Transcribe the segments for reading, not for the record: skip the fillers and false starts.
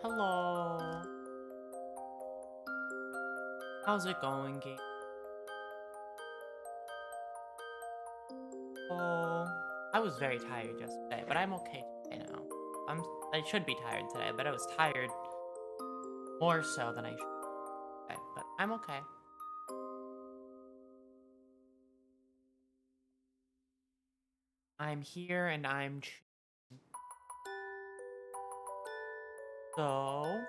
Hello. How's it going, game? Oh, I was very tired yesterday, but I'm okay today now. I should be tired today, but I was tired more so than I should be, but I'm okay. I'm here and I'm So,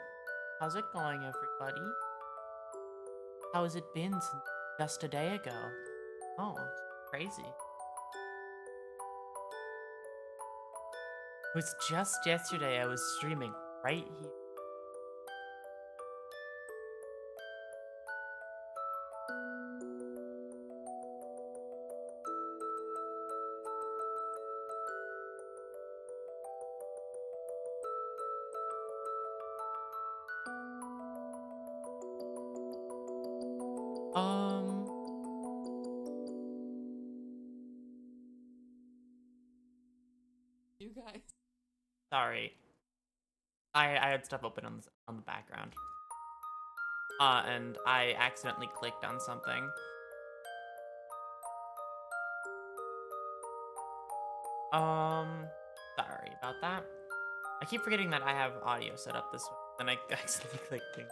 how's it going, everybody? How has it been since just a day ago? Oh, it's crazy. It was just yesterday I was streaming right here. You guys. Sorry. I had stuff open on the background. And I accidentally clicked on something. Sorry about that. I keep forgetting that I have audio set up this way, and I accidentally clicked things.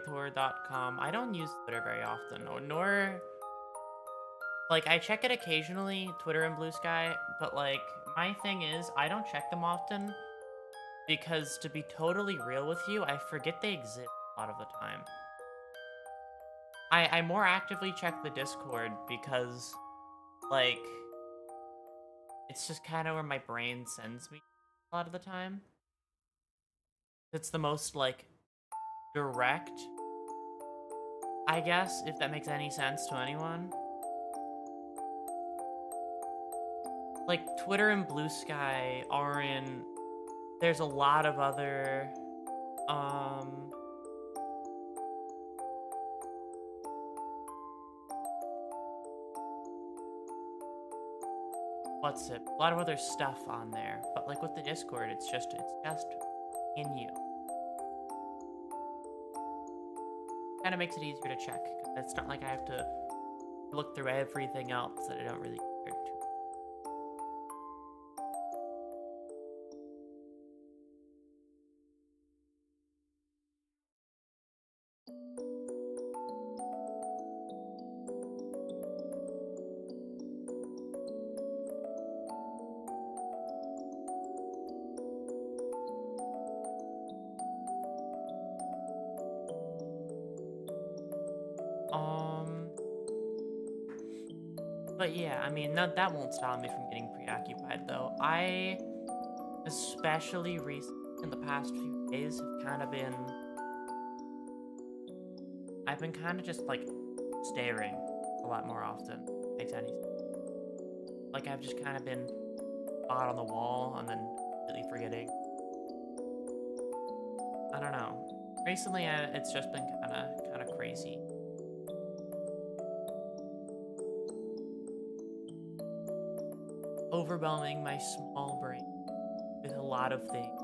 Twitter.com. I don't use Twitter very often, nor like I check it occasionally, Twitter and Blue Sky, but like my thing is I don't check them often because, to be totally real with you, I forget they exist a lot of the time. I more actively check the Discord because, like, it's just kind of where my brain sends me a lot of the time. It's the most, like, direct, I guess, if that makes any sense to anyone. Like, Twitter and Blue Sky are in... There's a lot of other, what's it? A lot of other stuff on there. But, like, with the Discord, it's just in you. Kind of makes it easier to check. It's not like I have to look through everything else that I don't really care to. Um, but yeah, I mean, that won't stop me from getting preoccupied, though. Especially recently, in the past few days, I've been kind of just, like, staring a lot more often. Makes any sense. Like, I've just kind of been spot on the wall and then completely forgetting. I don't know. Recently, it's just been kind of crazy. Overwhelming my small brain with a lot of things.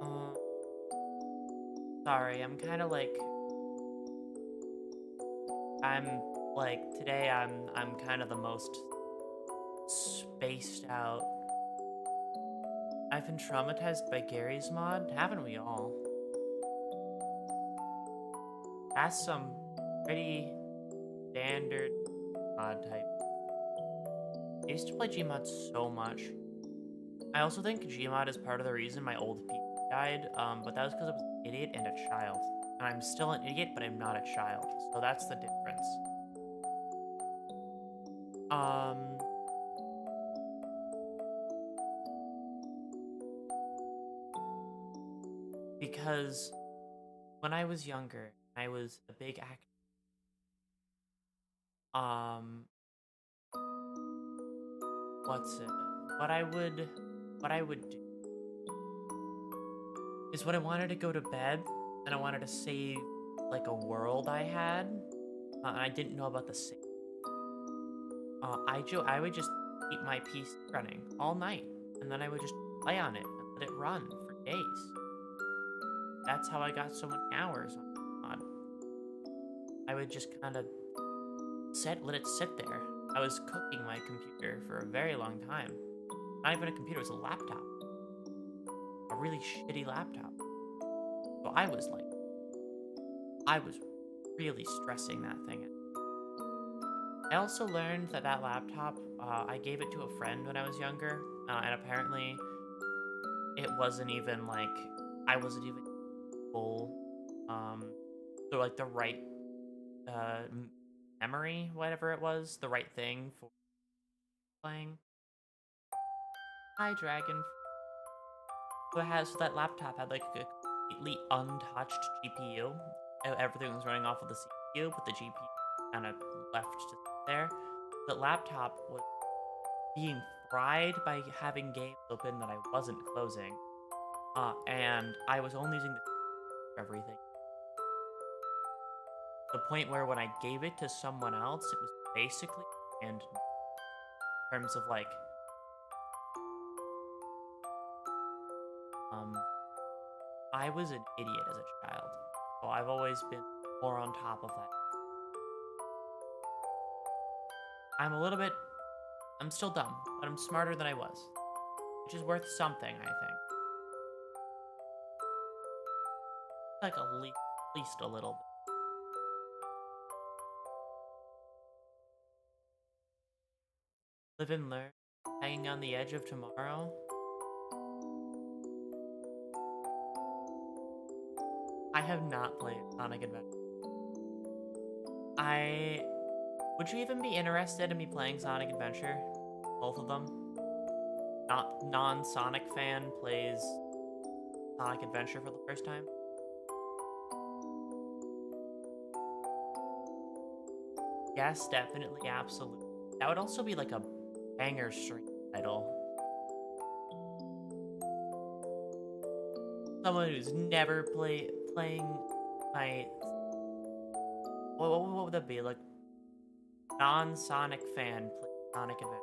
Uh, Sorry, I'm today I'm kind of the most spaced out. I've been traumatized by Gary's mod, haven't we all? That's some pretty standard mod type. I used to play Gmod so much. I also think Gmod is part of the reason my old PC died, but that was because I was an idiot and a child. And I'm still an idiot, but I'm not a child. So that's the difference. Because when I was younger, I was a big actor. What's it? What I would do is when I wanted to go to bed and I wanted to save like a world I had, and I didn't know about the save. I would just keep my PC running all night, and then I would just play on it and let it run for days. That's how I got so many hours on. I would just kind of let it sit there. I was cooking my computer for a very long time. Not even a computer, it was a laptop. A really shitty laptop. So I was really stressing that thing out. I also learned that laptop, I gave it to a friend when I was younger, and apparently it wasn't even I wasn't even full, so like the right, memory, whatever it was, the right thing for playing. Hi, Dragon. So that laptop had like a completely untouched GPU. Everything was running off of the CPU, but the GPU kind of left to sit there. The laptop was being fried by having games open that I wasn't closing, and I was only using for everything. The point where when I gave it to someone else, it was basically in terms of I was an idiot as a child, so I've always been more on top of that. I'm still dumb, but I'm smarter than I was, which is worth something, I think. Like at least a little bit. Live and learn, hanging on the edge of tomorrow. I have not played Sonic Adventure. Would you even be interested in me playing Sonic Adventure? Both of them? Non-Sonic fan plays Sonic Adventure for the first time? Yes, definitely, absolutely. That would also be like a banger stream title. Someone who's never playing my... What would that be? Like, non-Sonic fan play Sonic Adventure.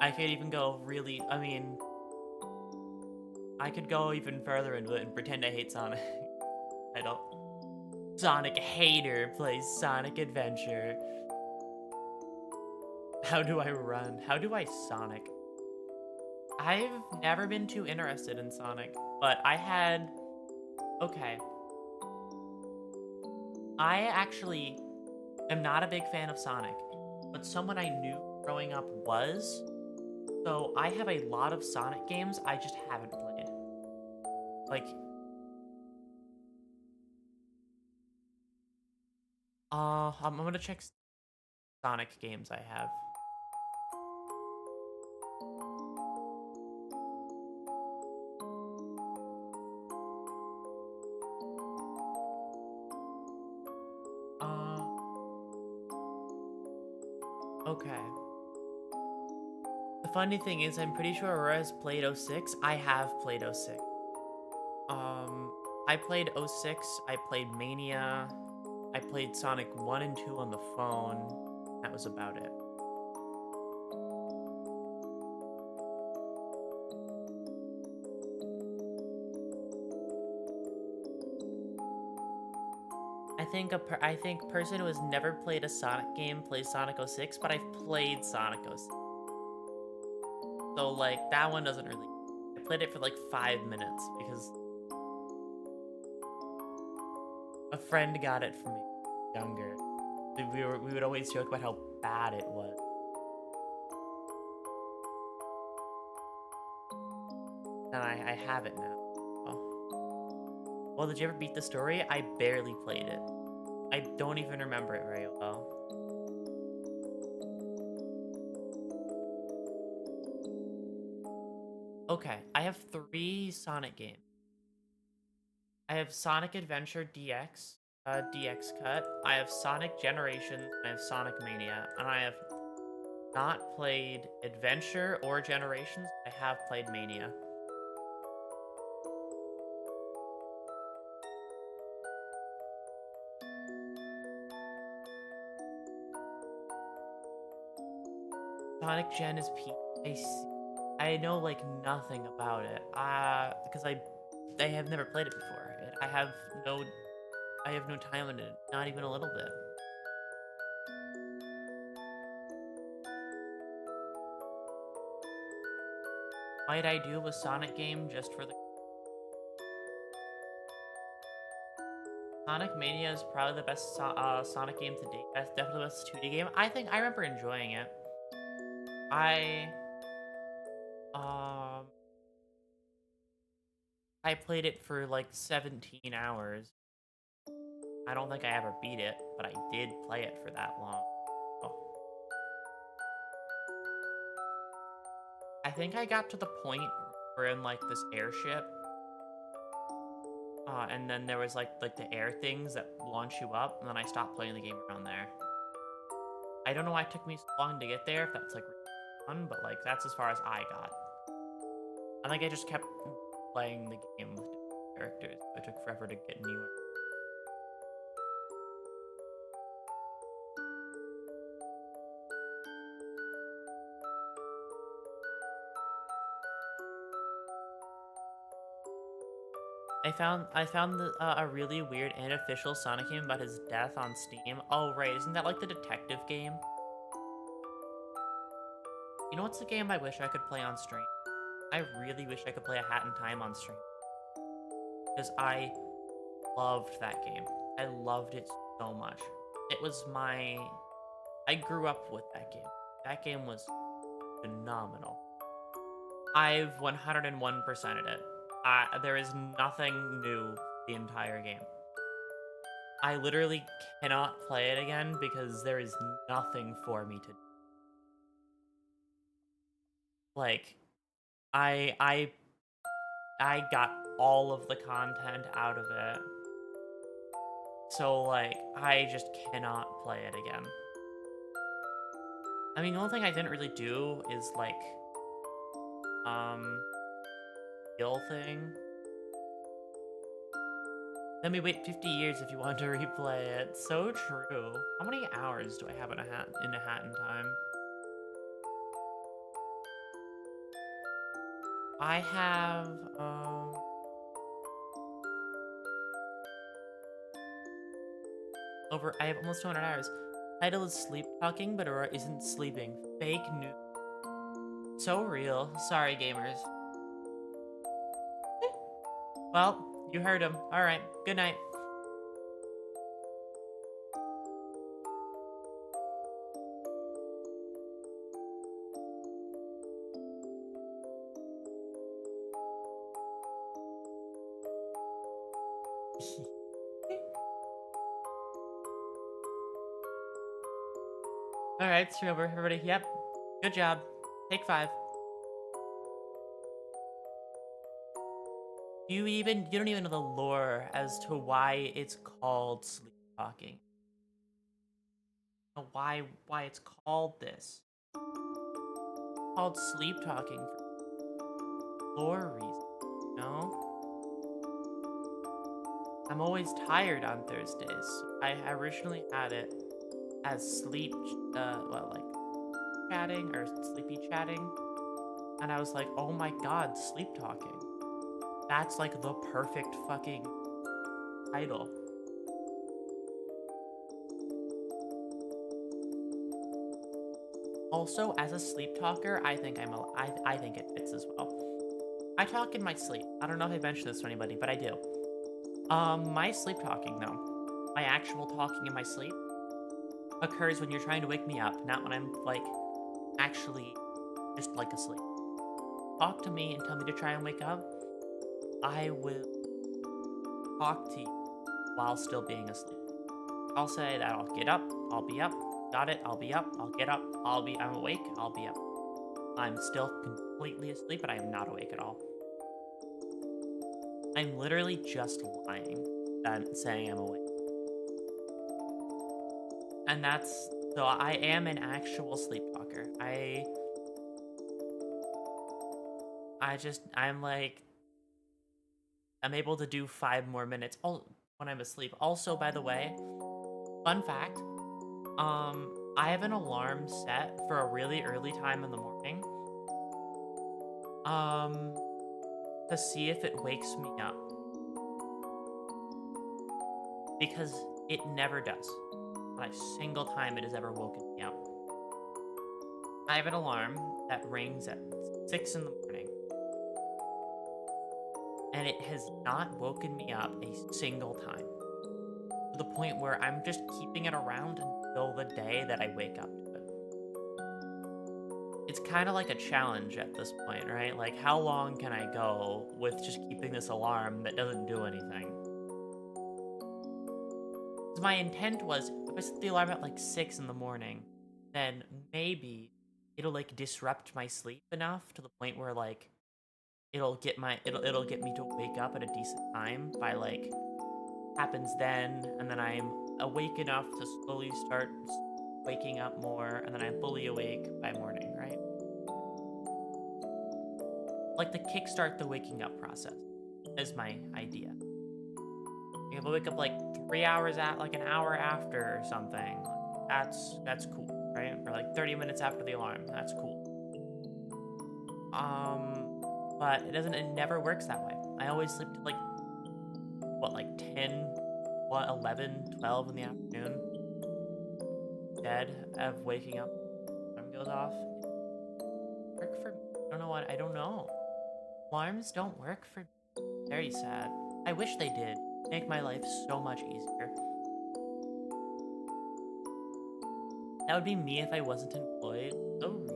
I could even go really... I mean... I could go even further into it and pretend I hate Sonic. I don't... Sonic hater plays Sonic Adventure. How do I run? How do I Sonic? I've never been too interested in Sonic, but I had... Okay. I actually am not a big fan of Sonic, but someone I knew growing up was, so I have a lot of Sonic games I just haven't played. Like, I'm gonna check Sonic games I have. Uh, okay. The funny thing is, I'm pretty sure Aurora has played 06. I have played 06. Um, I played 06, I played Mania, I played Sonic 1 and 2 on the phone. That was about it. I think person who has never played a Sonic game plays Sonic 06, but I've played Sonic 06. So like that one doesn't really. I played it for like 5 minutes because a friend got it for me younger. We would always joke about how bad it was. And I have it now. Oh. Well, did you ever beat the story? I barely played it. I don't even remember it very well. Okay, I have 3 Sonic games. I have Sonic Adventure DX, DX Cut. I have Sonic Generations, and I have Sonic Mania. And I have not played Adventure or Generations. I have played Mania. Sonic Gen is I know like nothing about it. Because I have never played it before. I have no time in it, not even a little bit. Might I do a Sonic game just for the... Sonic Mania is probably the best Sonic game to date. That's definitely the best 2D game. I remember enjoying it. Um, I played it for like 17 hours. I don't think I ever beat it, but I did play it for that long. Oh. I think I got to the point where in like this airship, and then there was like the air things that launch you up, and then I stopped playing the game around there. I don't know why it took me so long to get there, if that's like fun, but like that's as far as I got. I think I just kept playing the game with different characters. It took forever to get newer. I found a really weird unofficial Sonic game about his death on Steam. Oh right, isn't that like the detective game? You know what's the game I wish I could play on stream? I really wish I could play A Hat in Time on stream. Because I loved that game. I loved it so much. It was I grew up with that game. That game was phenomenal. I've 101%ed it. There is nothing new the entire game. I literally cannot play it again because there is nothing for me to do. Like, I got all of the content out of it. So, like, I just cannot play it again. I mean, the only thing I didn't really do is, like, skill thing. Let me wait 50 years if you want to replay it. So true. How many hours do I have in A Hat in Time? I have, I have almost 200 hours. Title is Sleep Talking, but Aurora isn't sleeping. Fake news. So real. Sorry, gamers. Well, you heard him. Alright, good night. Alright, stream over, everybody. Yep. Good job. Take 5. You don't even know the lore as to why it's called sleep talking. Why it's called this. It's called sleep talking for lore reasons, you know? I'm always tired on Thursdays. I originally had it as sleep, like chatting or sleepy chatting. And I was like, oh my god, sleep talking. That's like the perfect fucking title. Also, as a sleep talker, I think I think it fits as well. I talk in my sleep. I don't know if I mentioned this to anybody, but I do. My sleep talking though, my actual talking in my sleep occurs when you're trying to wake me up, not when I'm like actually just like asleep. Talk to me and tell me to try and wake up. I will talk to you while still being asleep. I'll say that I'll get up, I'll be up, got it, I'll be up, I'll get up, I'm awake, I'll be up. I'm still completely asleep, but I am not awake at all. I'm literally just lying than saying I'm awake. And so I am an actual sleep talker. I'm able to do 5 more minutes when I'm asleep. Also, by the way, fun fact, I have an alarm set for a really early time in the morning, to see if it wakes me up. Because it never does. Not a single time it has ever woken me up. I have an alarm that rings at 6 in the morning. And it has not woken me up a single time. To the point where I'm just keeping it around until the day that I wake up to it. It's kind of like a challenge at this point, right? Like, how long can I go with just keeping this alarm that doesn't do anything? My intent was, if I set the alarm at like 6 in the morning, then maybe it'll like disrupt my sleep enough to the point where like it'll get me to wake up at a decent time by like happens then, and then I'm awake enough to slowly start waking up more, and then I'm fully awake by morning, right? Like the kickstart the waking up process is my idea. If I wake up like 3 hours like an hour after or something, that's cool, right? Or like 30 minutes after the alarm, that's cool. But it never works that way. I always sleep to like, what, like 10, 11, 12 in the afternoon. Dead of waking up, alarm goes off. Work for me. I don't know. Alarms don't work for me. Very sad. I wish they did. Make my life so much easier. That would be me if I wasn't employed. So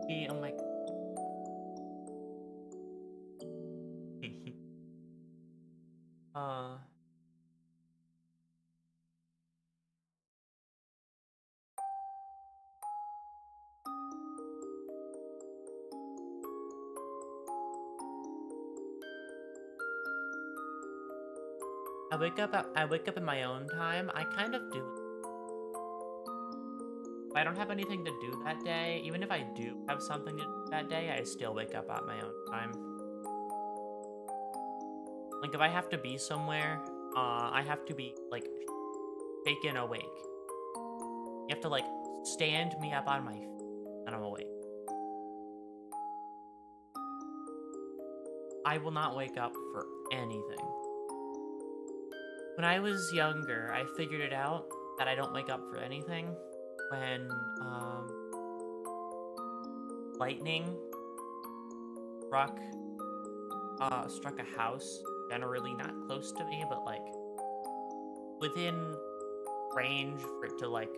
real. Oh my. I wake up in my own time. I kind of do. If I don't have anything to do that day, even if I do have something to do that day, I still wake up at my own time. Like if I have to be somewhere, I have to be like shaken awake. You have to like stand me up on my feet and I'm awake. I will not wake up for anything. When I was younger, I figured it out that I don't wake up for anything when lightning struck struck a house, generally not close to me, but like within range for it to like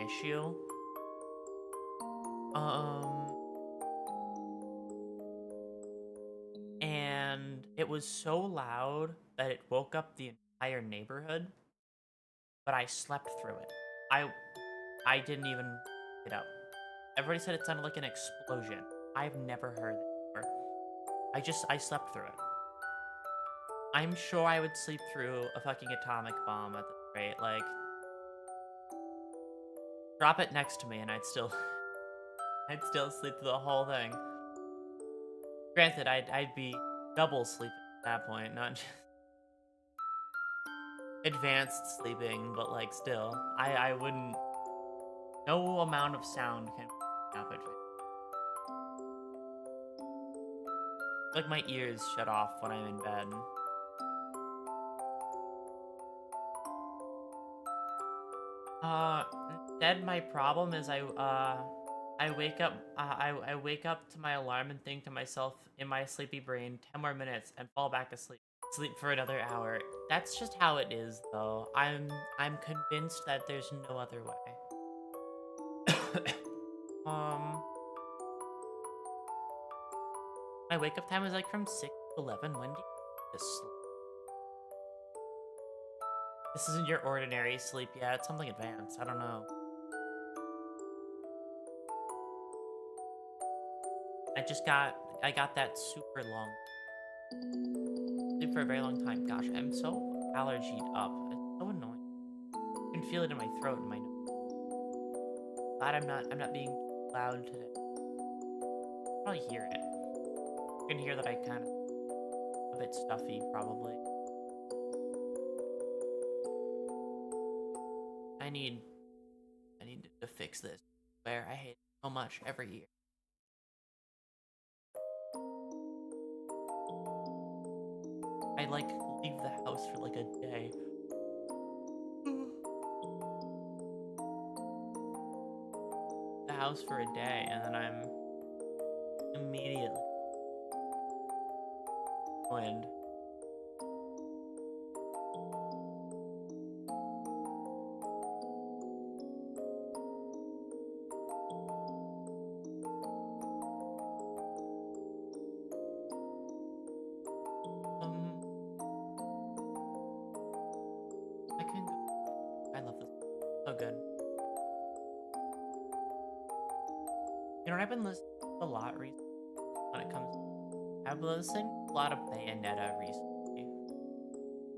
issue. Um and it was so loud that it woke up the entire neighborhood, but I slept through it. I I didn't even get up. Everybody said it sounded like an explosion. I've never heard it before. I slept through it. I'm sure I would sleep through a fucking atomic bomb at this rate. Like, drop it next to me and I'd still I'd still sleep through the whole thing. Granted, I'd be double sleeping at that point, not just advanced sleeping, but like still. I wouldn't, no amount of sound can stop it. Like my ears shut off when I'm in bed. Instead, my problem is I wake up I wake up to my alarm and think to myself in my sleepy brain 10 more minutes and fall back asleep. Sleep for another hour. That's just how it is though. I'm convinced that there's no other way. um my wake up time is like from 6 to 11. When do you go to sleep? This isn't your ordinary sleep yet. It's something advanced. I don't know. I got that super long sleep for a very long time. Gosh, I'm so allergied up. It's so annoying. I can feel it in my throat and my nose. Glad I'm not being loud today. Probably hear it. You can hear that I kind of a bit stuffy probably. I need to fix this. Where I hate it so much every year. I like leave the house for like a day. The house for a day and then I'm immediately ruined. I can go. I love this. So good. You know what I've been listening to a lot recently when it comes. I've been listening to a lot of Bayonetta recently.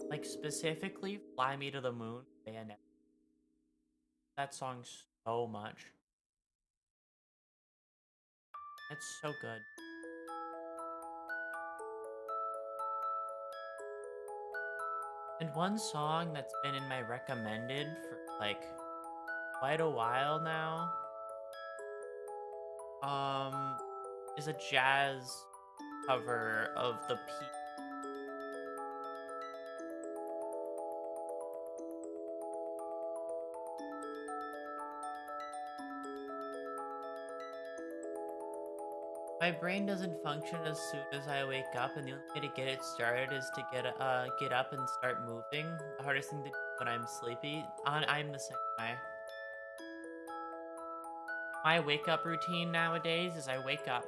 Like specifically Fly Me to the Moon, Bayonetta. That song so much. It's so good. And one song that's been in my recommended for like quite a while now is a jazz cover of the P. My brain doesn't function as soon as I wake up, and the only way to get it started is to get up and start moving. The hardest thing to do when I'm sleepy. I'm the same way. My wake up routine nowadays is I wake up,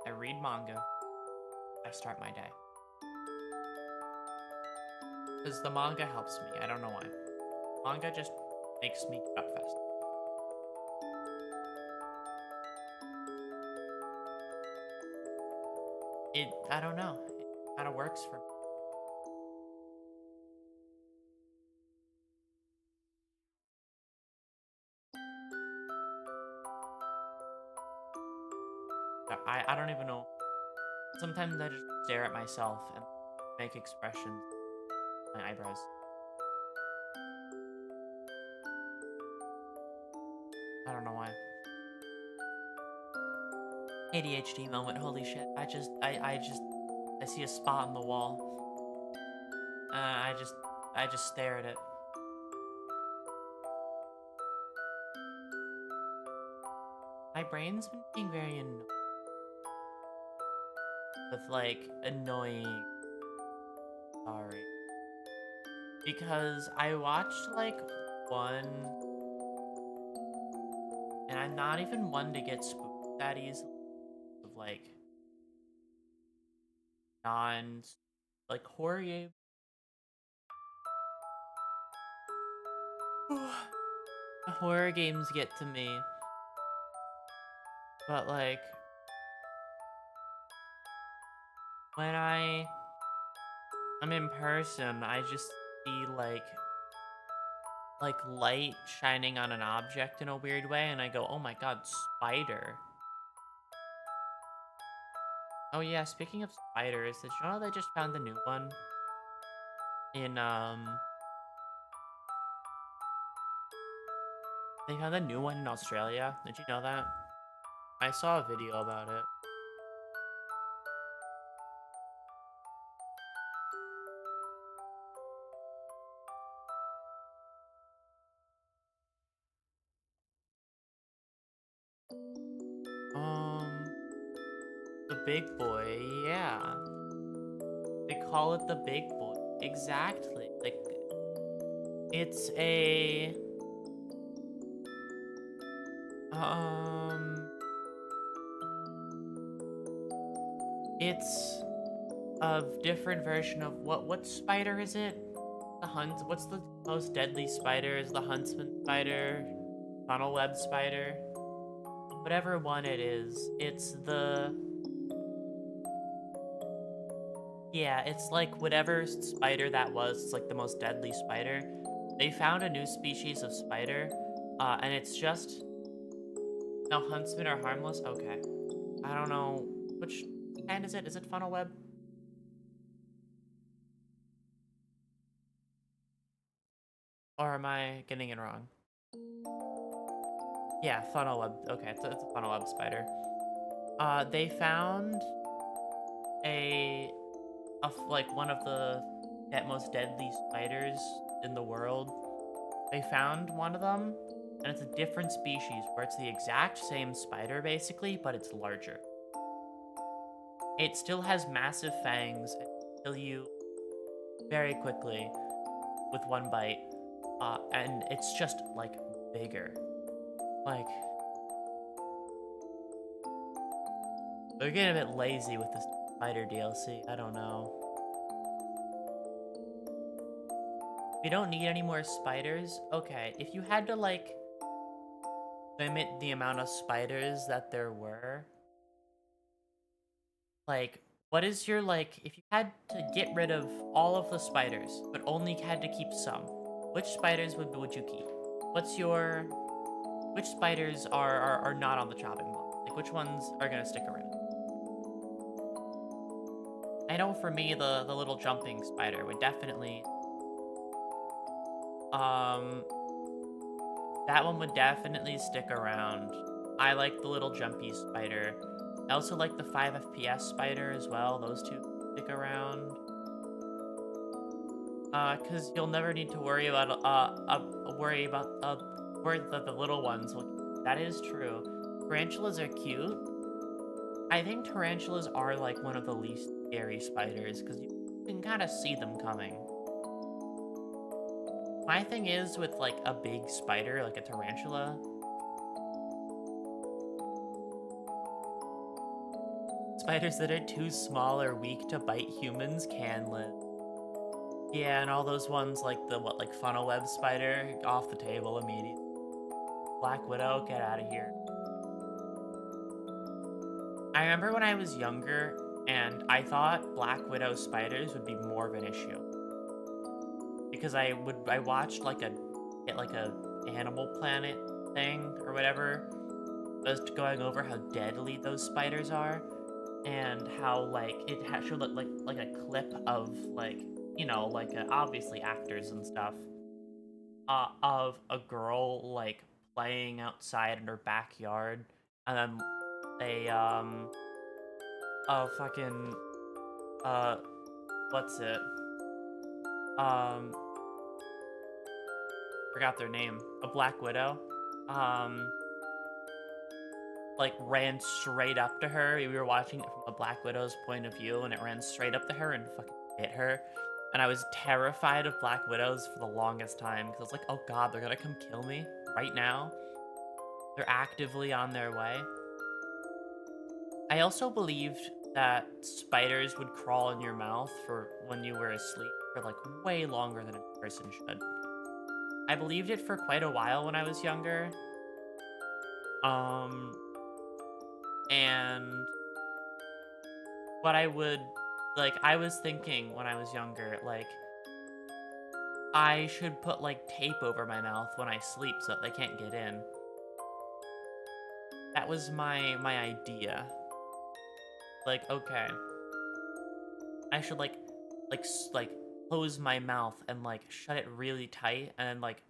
I read manga, I start my day. Because the manga helps me. I don't know why. Manga just makes me get up fast. I don't know. It kind of works for me. I don't even know. Sometimes I just stare at myself and make expressions with my eyebrows. I don't know why. ADHD moment, holy shit. I see a spot on the wall. I just stare at it. My brain's been being very annoying with like annoying. Sorry. Because I watched like one, and I'm not even one to get spooked that easily of like non like horror game. Horror games get to me, but like when I'm in person, I just see like light shining on an object in a weird way, and I go, "Oh my god, spider!" Oh yeah, speaking of spiders, did you know they just found the new one in they found a new one in Australia? Did you know that? I saw a video about it. Um, the big boy, yeah. They call it the big boy. Exactly. Like it's a um it's a different version of what spider is it? The hunt what's the most deadly spider? Is the huntsman spider, funnel web spider? Whatever one it is, it's the yeah, it's like whatever spider that was, it's like the most deadly spider. They found a new species of spider, and it's just no huntsmen are harmless. Okay, I don't know which kind is it. Is it funnel web or am I getting it wrong? Yeah, funnel web. Okay, it's a funnel web spider. They found a, like one of the most deadly spiders in the world. They found one of them, and it's a different species where it's the exact same spider basically, but it's larger. It still has massive fangs and can kill you very quickly with one bite, and it's just like bigger. Like they're getting a bit lazy with this spider DLC. I don't know. We don't need any more spiders. Okay, if you had to like limit the amount of spiders that there were, like what is your like if you had to get rid of all of the spiders but only had to keep some, which spiders would you keep? What's your which spiders are not on the chopping block? Like which ones are gonna stick around? I know for me the little jumping spider would definitely um that one would definitely stick around. I like the little jumpy spider. I also like the 5 FPS spider as well. Those two stick around. Cause you'll never need to worry about worry that the little ones will. That is true. Tarantulas are cute. I think tarantulas are like one of the least scary spiders because you can kind of see them coming. My thing is with like a big spider, like a tarantula, spiders that are too small or weak to bite humans can live. Yeah, and all those ones like the like funnel web spider off the table immediately. Black Widow, get out of here. I remember when I was younger and I thought Black Widow spiders would be more of an issue. Because I watched like a Animal Planet thing or whatever. I was going over how deadly those spiders are and how like it showed like a clip of like like obviously actors and stuff of a girl like playing outside in her backyard and then they fucking uh what's it um forgot their name, a Black Widow, um like ran straight up to her. We were watching it from the Black Widow's point of view, and it ran straight up to her and fucking hit her. And I was terrified of Black Widows for the longest time because I was like, oh god, they're gonna come kill me right now. They're actively on their way. I also believed that spiders would crawl in your mouth for when you were asleep for like way longer than a person should. I believed it for quite a while when I was younger. And what I would, like, I was thinking when I was younger, like, I should put, like, tape over my mouth when I sleep so that they can't get in. That was my idea. Like, okay. I should, like, close my mouth and, like, shut it really tight and then, like,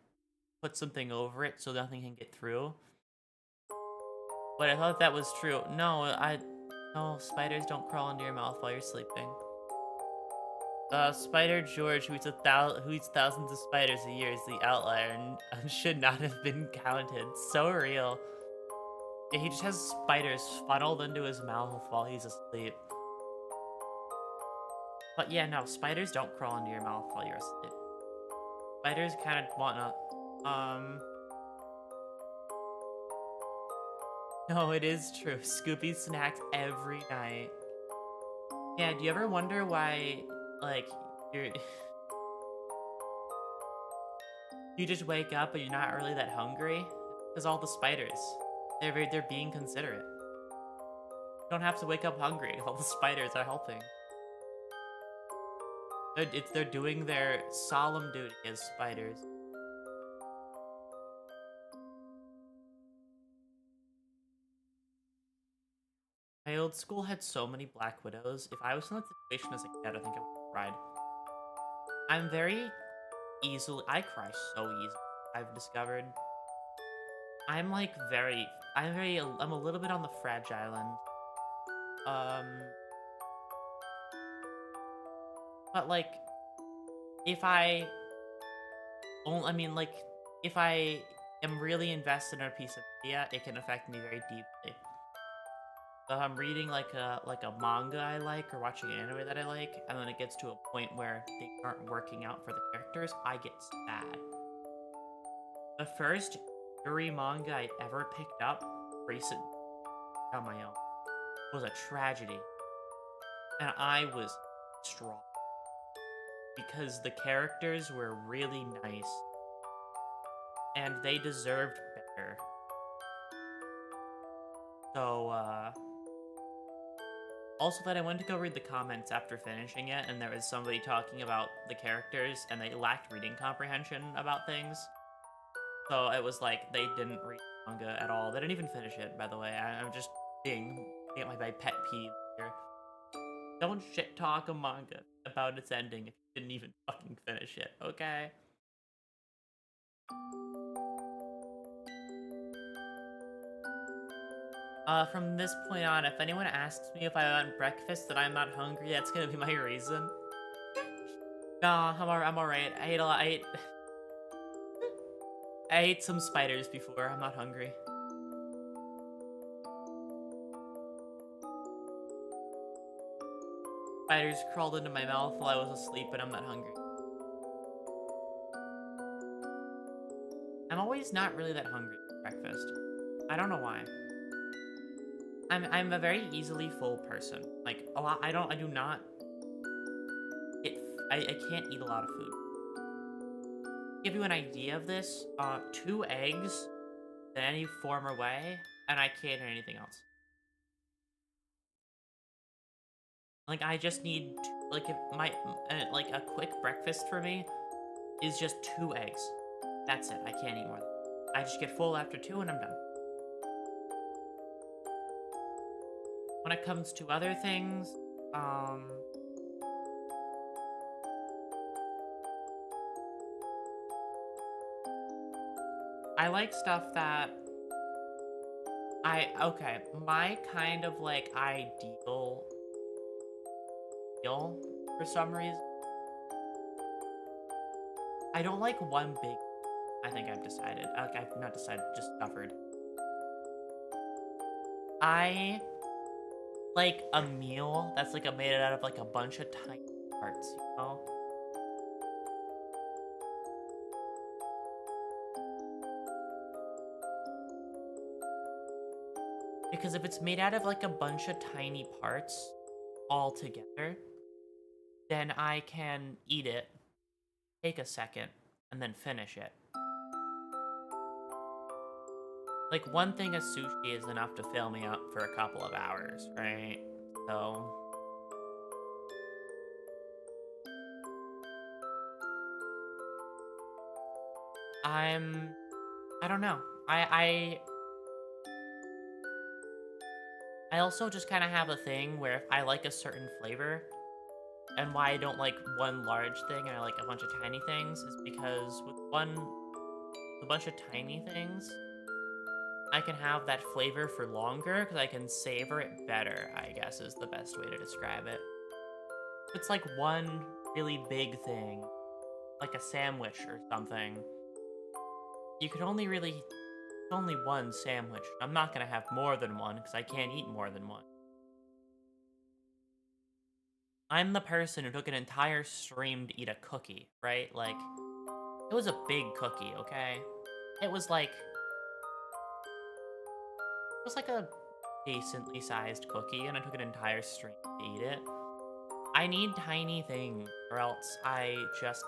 put something over it so nothing can get through. But I thought that was true. No, spiders don't crawl into your mouth while you're sleeping. Spider George, who eats thousands of spiders a year, is the outlier and should not have been counted. So real. Yeah, he just has spiders funneled into his mouth while he's asleep. But yeah, no, spiders don't crawl into your mouth while you're asleep. Spiders kind of wanna, No, it is true. Scoopy snacks every night. Yeah, do you ever wonder why, like, you just wake up and you're not really that hungry? Because all the spiders. They're being considerate. You don't have to wake up hungry. All the spiders are helping. They're doing their solemn duty as spiders. My old school had so many Black Widows. If I was in that situation as a kid, I think I would have cried. I'm very easily... I cry so easily, I've discovered. I'm like I'm a little bit on the fragile end. But like, if I am really invested in a piece of media, it can affect me very deeply. So if I'm reading like a manga I like or watching an anime that I like, and then it gets to a point where they aren't working out for the characters, I get sad. The first Yuri manga I ever picked up recently on my own was a tragedy. And I was strong. Because the characters were really nice. And they deserved better. So, also that I went to go read the comments after finishing it, and there was somebody talking about the characters, and they lacked reading comprehension about things. So it was like, they didn't read manga at all. They didn't even finish it, by the way. I'm just being my pet peeve here. Don't shit talk a manga about its ending if you didn't even fucking finish it, okay? From this point on, if anyone asks me if I want breakfast and I'm not hungry, that's gonna be my reason. Nah, I'm alright. I ate some spiders before. I'm not hungry. Spiders crawled into my mouth while I was asleep, and I'm not hungry. I'm always not really that hungry for breakfast. I don't know why. I'm a very easily full person. Like, a lot, I do not I can't eat a lot of food. To give you an idea of this, 2 eggs in any form or way, and I can't eat anything else. Like, I just need, like, like, a quick breakfast for me is just 2 eggs. That's it, I can't eat more than that. I just get full after 2 and I'm done. When it comes to other things, I like stuff that okay, my kind of, like, ideal meal, for some reason. I don't like one big, I think I've decided. Like, I've not decided, just discovered. I like a meal that's like made out of like a bunch of tiny parts, you know? Because if it's made out of like a bunch of tiny parts all together, then I can eat it, take a second, and then finish it. Like one thing of sushi is enough to fill me up for a couple of hours, right? So I'm I don't know. I also just kind of have a thing where if I like a certain flavor, and why I don't like one large thing and I like a bunch of tiny things is because with a bunch of tiny things, I can have that flavor for longer because I can savor it better, I guess is the best way to describe it. It's like one really big thing, like a sandwich or something. You could only really only one sandwich. I'm not gonna have more than one because I can't eat more than one. I'm the person who took an entire stream to eat a cookie, right? Like, it was a big cookie, okay? It was like a decently sized cookie, and I took an entire stream to eat it. I need tiny things, or else I just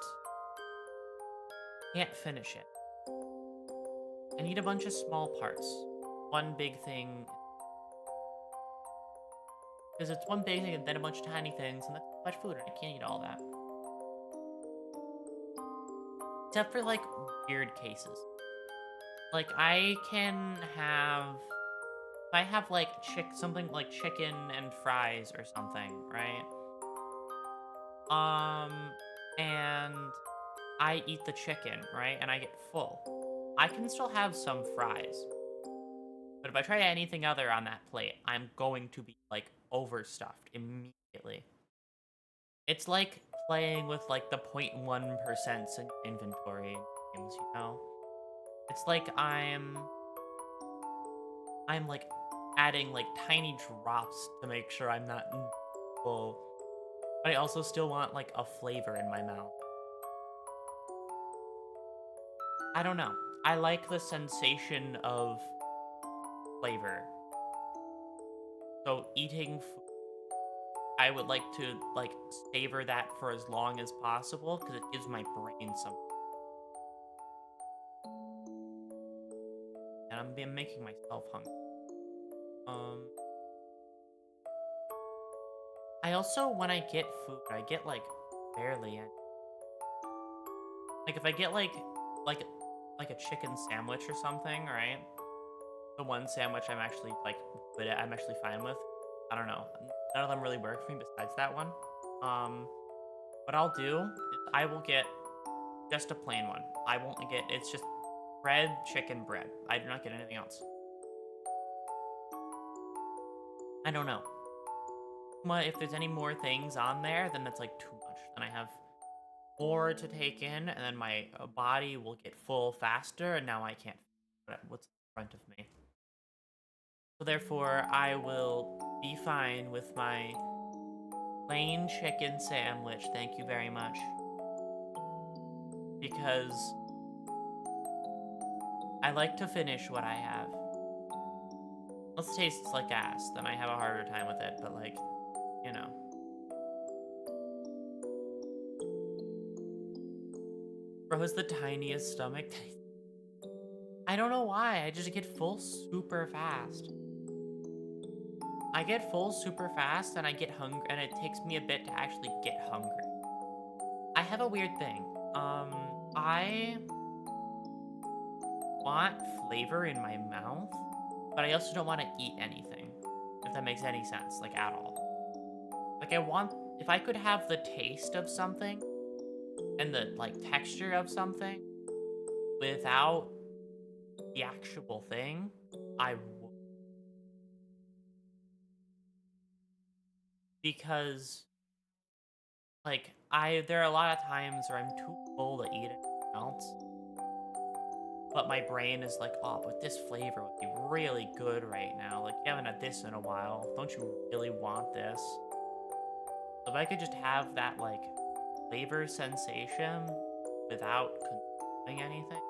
can't finish it. I need a bunch of small parts. One big thing. Because it's one big thing and then a bunch of tiny things, and that's too much food, and I can't eat all that. Except for, like, weird cases. Like, I can have... If I have, like, something like chicken and fries or something, right? And I eat the chicken, right? And I get full. I can still have some fries. But if I try anything other on that plate, I'm going to be, like, overstuffed immediately. It's like playing with, like, the 0.1% in inventory in games, you know? It's like I'm, like, adding, like, tiny drops to make sure I'm not full. But I also still want, like, a flavor in my mouth. I don't know. I like the sensation of flavor. So eating food, I would like to, like, savor that for as long as possible because it gives my brain some. And I'm making myself hungry. I also, when I get food, I get, like, barely any. Like, if I get, like, like a chicken sandwich or something, right? The one sandwich I'm actually, like, good at, I'm actually fine with. I don't know. None of them really work for me besides that one. What I'll do is I will get just a plain one. I won't get, it's just bread, chicken, bread. I do not get anything else. I don't know. If there's any more things on there, then that's, like, too much. Then I have more to take in, and then my body will get full faster, and now I can't what's in front of me. So therefore, I will be fine with my plain chicken sandwich, thank you very much. Because I like to finish what I have. Unless it tastes like ass, then I have a harder time with it, but, like, you know. Bro has the tiniest stomach. I don't know why, I just get full super fast. I get full super fast, and I get hungry, and it takes me a bit to actually get hungry. I have a weird thing. I want flavor in my mouth, but I also don't want to eat anything, if that makes any sense, like, at all. Like, if I could have the taste of something, and the, like, texture of something, without the actual thing, I would. Because, like, there are a lot of times where I'm too full to eat anything else. but my brain is like, oh, but this flavor would be really good right now. Like, you haven't had this in a while. Don't you really want this? So if I could just have that, like, flavor sensation without consuming anything,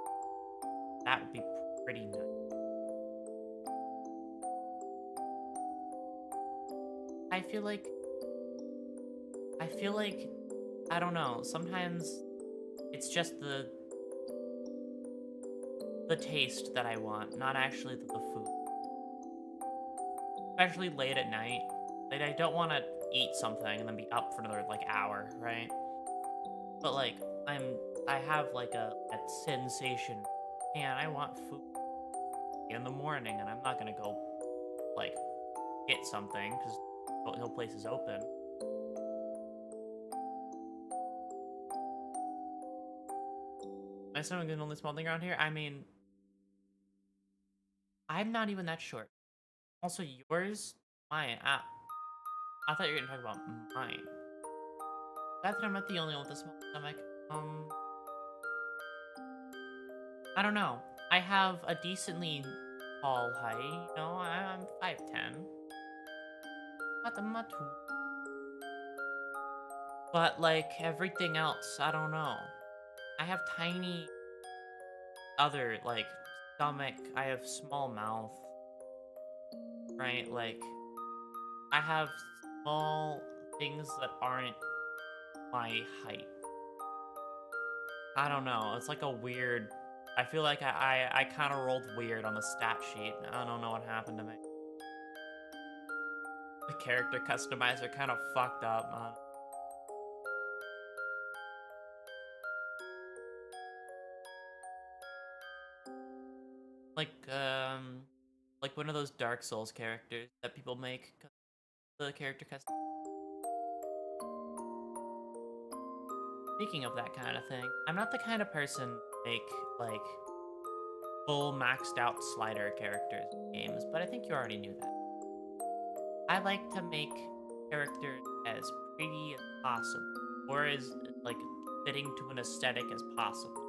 that would be pretty nice. I feel like, I feel like, I don't know, sometimes it's just the taste that I want, not actually the food. Especially late at night. Like, I don't want to eat something and then be up for another, like, hour, right? But, like, I have, like, that sensation. Man, I want food in the morning, and I'm not gonna go, like, get something, because no place is open. Am I still the only small thing around here? I mean, I'm not even that short. Also, yours? Mine. I thought you were gonna talk about mine. That I'm not the only one with a small stomach. I don't know. I have a decently tall height, you know, I'm 5'10". I'm not too. But, like, everything else, I don't know. I have tiny other, like, stomach, I have small mouth, right? Like, I have small things that aren't my height. I don't know, it's like a weird... I feel like I kind of rolled weird on the stat sheet. I don't know what happened to me. The character customizer kind of fucked up, man. Like one of those Dark Souls characters that people make the character custom. Speaking of that kind of thing, I'm not the kind of person to make, like, full maxed out slider characters in games, but I think you already knew that. I like to make characters as pretty as possible, or as, like, fitting to an aesthetic as possible.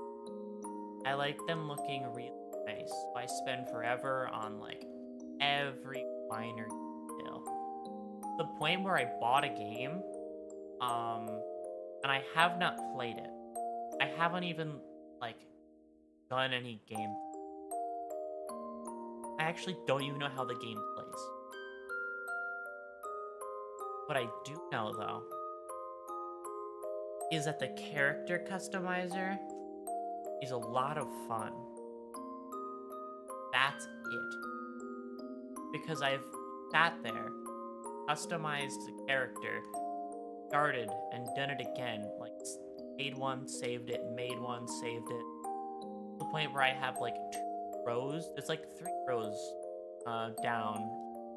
I like them looking really nice, so I spend forever on, like, every minor detail. The point where I bought a game, and I have not played it. I haven't even, like, done any game. I actually don't even know how the game plays. What I do know, though, is that the character customizer is a lot of fun. That's it. Because I've sat there, customized the character, started, and done it again. Like, made one, saved it, made one, saved it. To the point where I have, like, 2 rows. There's, like, 3 rows down,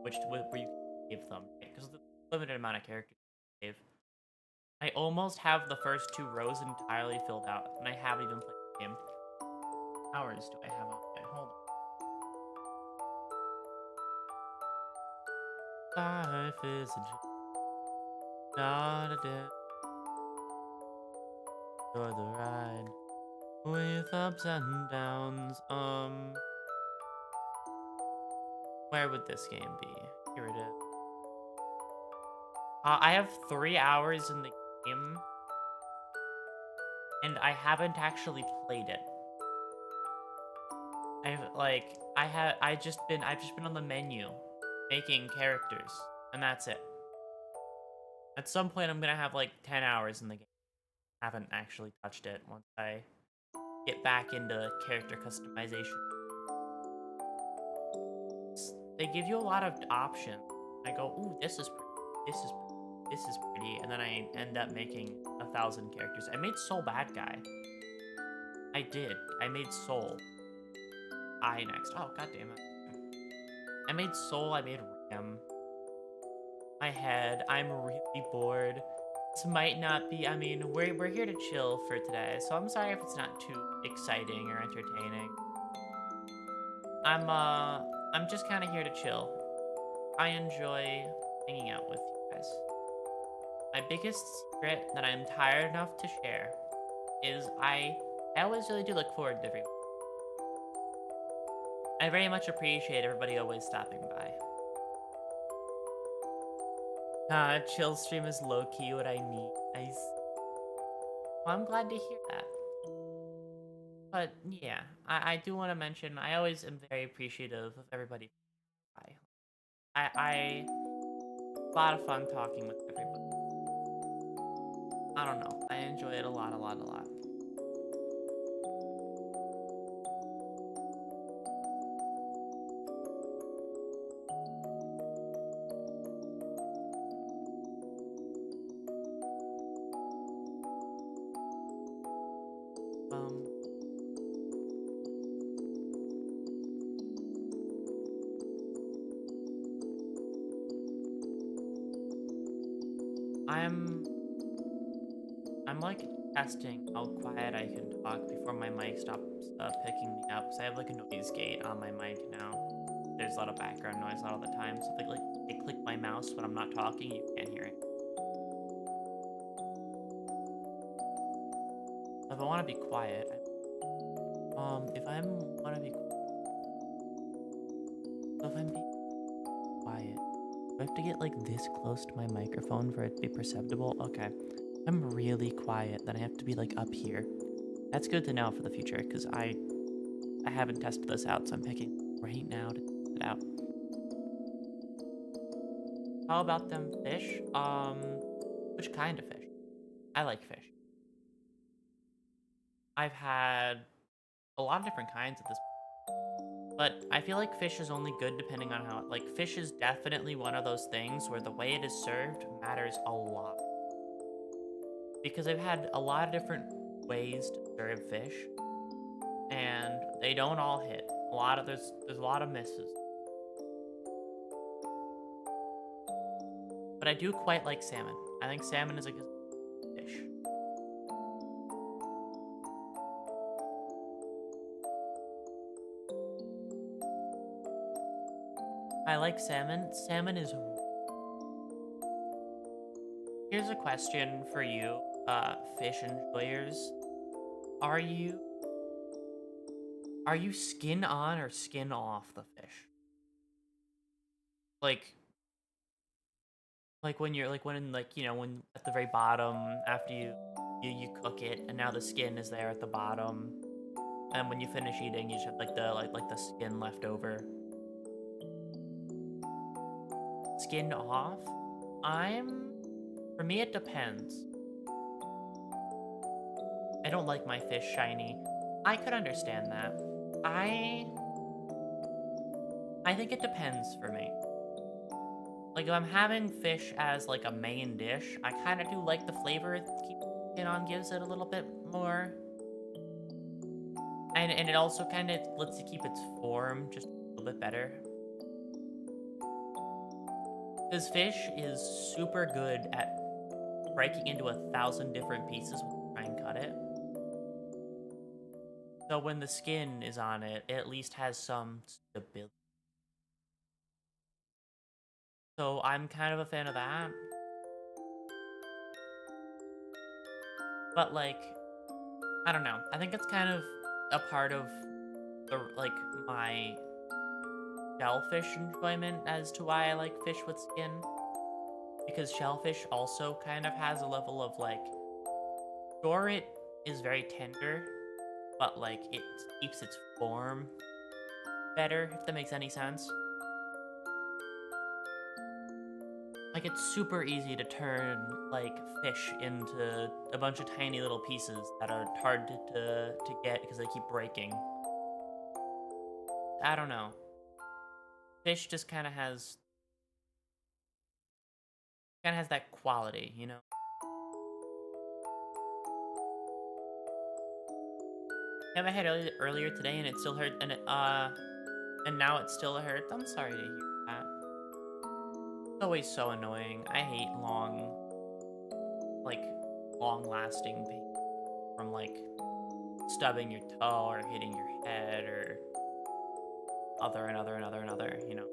where you can save them. Because of the limited amount of characters you save. I almost have the first 2 rows entirely filled out, and I haven't even played the game. How many hours do I have on it? Hold on. Life is not a debt. Enjoy the ride with ups and downs. Where would this game be? Here it is. I have 3 hours in the game, and I haven't actually played it. I've just been on the menu making characters, and that's it. At some point, I'm gonna have like 10 hours in the game. Haven't actually touched it once I get back into character customization. They give you a lot of options. I go, ooh, this is pretty, this is pretty, this is pretty, and then I end up making 1,000 characters. I made Soul Bad Guy. I did. I made Soul. Next. Oh, god damn it. I made Soul, I made Ram. My head, I'm really bored. This might not be, I mean, we're here to chill for today, so I'm sorry if it's not too exciting or entertaining. I'm just kind of here to chill. I enjoy hanging out with you guys. My biggest secret that I'm tired enough to share is I always really do look forward to every week. I very much appreciate everybody always stopping by. Chill stream is low-key what I need. Well, I'm glad to hear that. But yeah, I do want to mention I always am very appreciative of everybody. I a lot of fun talking with everybody. I don't know. I enjoy it a lot, a lot, a lot. Um, I'm I'm like testing how quiet I can talk before my mic stops picking me up. Cause I have like a noise gate on my mic now. There's a lot of background noise a lot of the time. So if I click my mouse when I'm not talking, you can't hear it. If I want to be quiet, if I'm want to be, so if I'm being quiet, do I have to get like this close to my microphone for it to be perceptible? Okay. If I'm really quiet, then I have to be like up here. That's good to know for the future, because I haven't tested this out, so I'm picking right now to test it out. How about them fish? Which kind of fish? I like fish. I've had a lot of different kinds at this point, but I feel like fish is only good depending on how like fish is definitely one of those things where the way it is served matters a lot. Because I've had a lot of different ways to serve fish, and they don't all hit. There's a lot of misses. But I do quite like salmon. I think salmon is a good fish. I like salmon. Salmon is. Here's a question for you, fish enjoyers. Are you skin on or skin off the fish? Like when you're when when at the very bottom after you cook it and now the skin is there at the bottom, and when you finish eating you just have like the skin left over. Skin off? For me it depends. I don't like my fish shiny. I could understand that. I think it depends for me. Like if I'm having fish as like a main dish, I kind of do like the flavor skin on gives it a little bit more. And it also kind of lets you keep its form just a little bit better. Because fish is super good at breaking into 1,000 different pieces when you try and cut it. So when the skin is on it, it at least has some stability. So I'm kind of a fan of that. But like, I don't know. I think it's kind of a part of the my shellfish enjoyment as to why I like fish with skin. Because shellfish also kind of has a level of like, sure it is very tender, but like it keeps its form better, if that makes any sense. Like it's super easy to turn like fish into a bunch of tiny little pieces that are hard to get because they keep breaking. I don't know. Fish just kind of has that quality, you know? Yeah, I had earlier today and it still hurt, and now it still hurts. I'm sorry to hear that. It's always so annoying. I hate long lasting pain from like stubbing your toe or hitting your head or another, you know.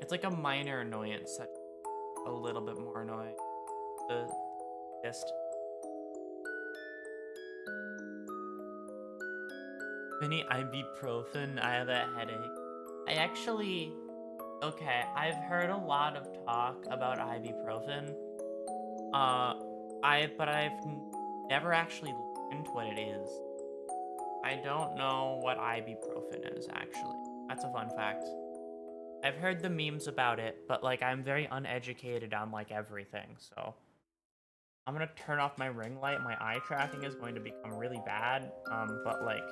It's like a minor annoyance that's a little bit more annoying. The just Any ibuprofen? I have a headache. I actually... Okay, I've heard a lot of talk about ibuprofen. But I've never actually learned what it is. I don't know what ibuprofen is, actually. That's a fun fact. I've heard the memes about it, but, like, I'm very uneducated on, like, everything, so... I'm gonna turn off my ring light. My eye tracking is going to become really bad, but, like,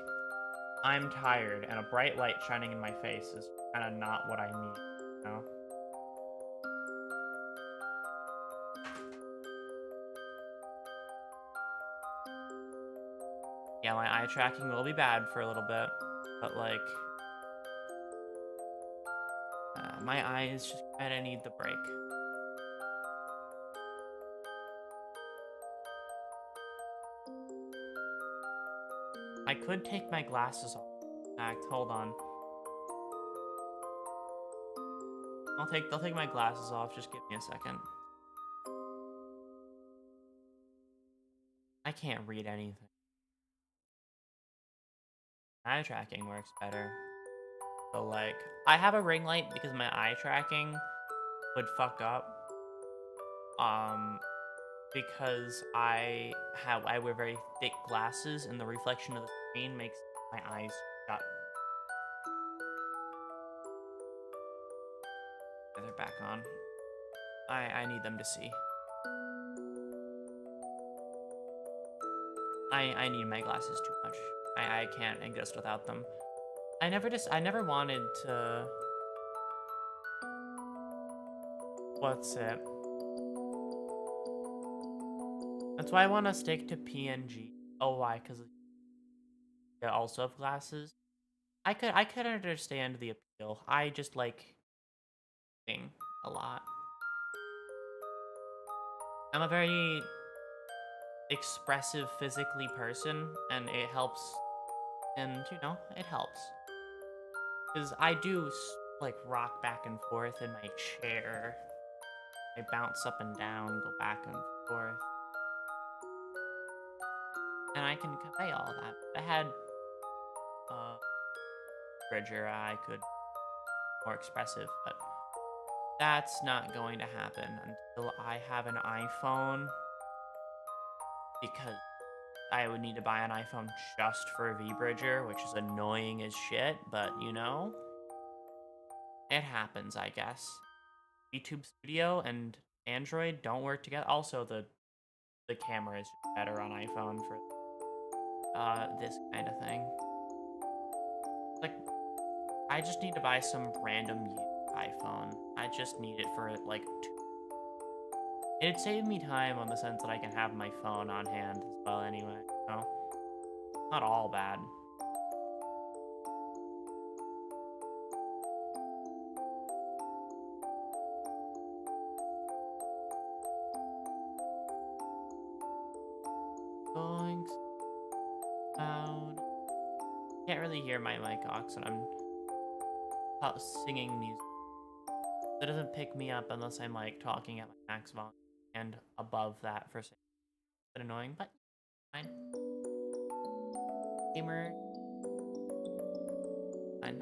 I'm tired, and a bright light shining in my face is kind of not what I need, you know? Yeah, my eye tracking will be bad for a little bit, but, like, my eyes just kind of need the break. I could take my glasses off. In fact, hold on. I'll take my glasses off. Just give me a second. I can't read anything. Eye tracking works better. So, like, I have a ring light because my eye tracking would fuck up. Because I wear very thick glasses, and the reflection of the screen makes my eyes shut. They're back on. I need them to see. I need my glasses too much. I can't exist without them. I never wanted to... What's it? That's why I want to stick to PNG. Oh, why? Because I also have glasses. I could understand the appeal. I just like thing a lot. I'm a very expressive physically person, and it helps. And you know, it helps because I do like rock back and forth in my chair. I bounce up and down, go back and forth, and I can convey all that. If I had Bridger, I could be more expressive, but that's not going to happen until I have an iPhone, because I would need to buy an iPhone just for VBridger, which is annoying as shit, but you know, it happens, I guess. VTube Studio and Android don't work together. Also, the camera is better on iPhone for this kind of thing. Like, I just need to buy some random used iPhone. I just need it for like it'd save me time on the sense that I can have my phone on hand as well anyway, so not all bad. Going loud. Can't really hear my mic aux when I'm singing music. It doesn't pick me up unless I'm like talking at my max volume and above that for a second. It's a bit annoying, but fine. Gamer. Fine.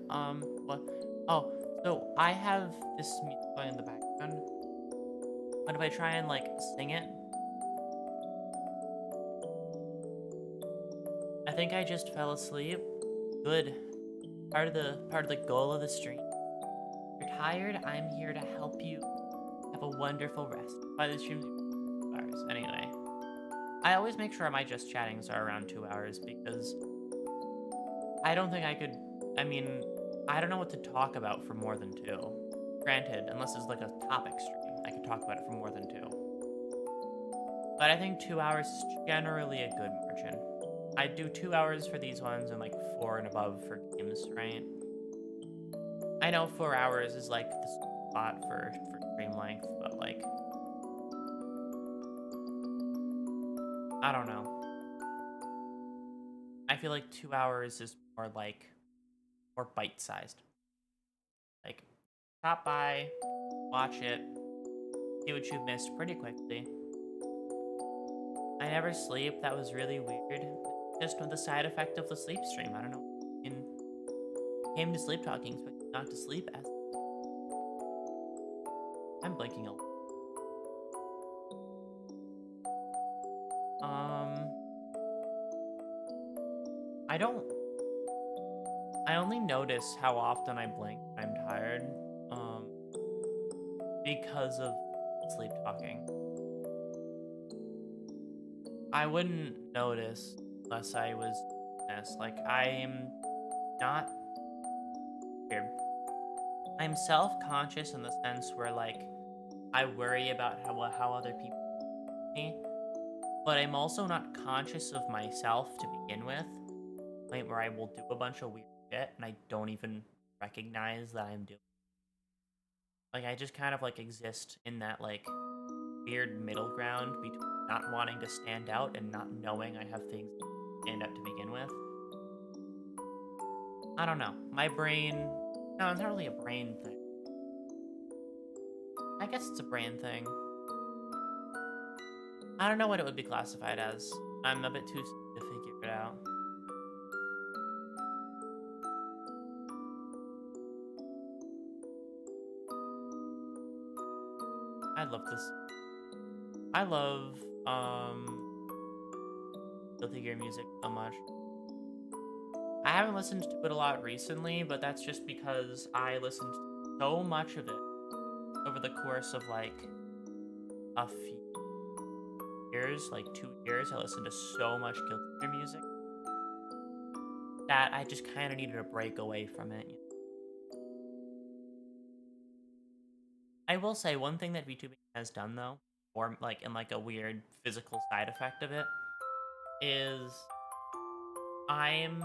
What? Oh, so I have this music going in the background. But if I try and like sing it, I think I just fell asleep. Good. Part of the goal of the stream. If you're tired, I'm here to help you have a wonderful rest. By the stream, 2 hours. Anyway, I always make sure my just chattings are around 2 hours because I don't think I could. I mean, I don't know what to talk about for more than 2. Granted, unless it's like a topic stream, I could talk about it for more than 2. But I think 2 hours is generally a good margin. I do 2 hours for these ones and like 4 and above for games, right? I know 4 hours is like the spot for stream length, but like, I don't know. I feel like 2 hours is more like, more bite-sized. Like, stop by, watch it, see what you've missed pretty quickly. I never sleep. That was really weird. Just with the side effect of the sleep stream. I don't know. Came to sleep talking, expecting not to sleep as I'm blinking a lot. I don't. I only notice how often I blink when I'm tired, um, because of sleep talking. I wouldn't notice unless I was this. Like, I'm not weird. I'm self-conscious in the sense where, like, I worry about how other people see me, but I'm also not conscious of myself to begin with. Point where I will do a bunch of weird shit and I don't even recognize that I'm doing. Like, I just kind of like exist in that like weird middle ground between not wanting to stand out and not knowing I have things to stand out to begin with. I don't know. My brain. No, it's not really a brain thing. I guess it's a brain thing. I don't know what it would be classified as. I'm a bit too stupid to figure it out. I love this. I love Guilty Gear music so much. I haven't listened to it a lot recently, but that's just because I listened to so much of it over the course of like a few years, like 2 years. I listened to so much Guilty Gear music that I just kind of needed a break away from it. I will say one thing that VTubing has done though, or like in like a weird physical side effect of it, is I'm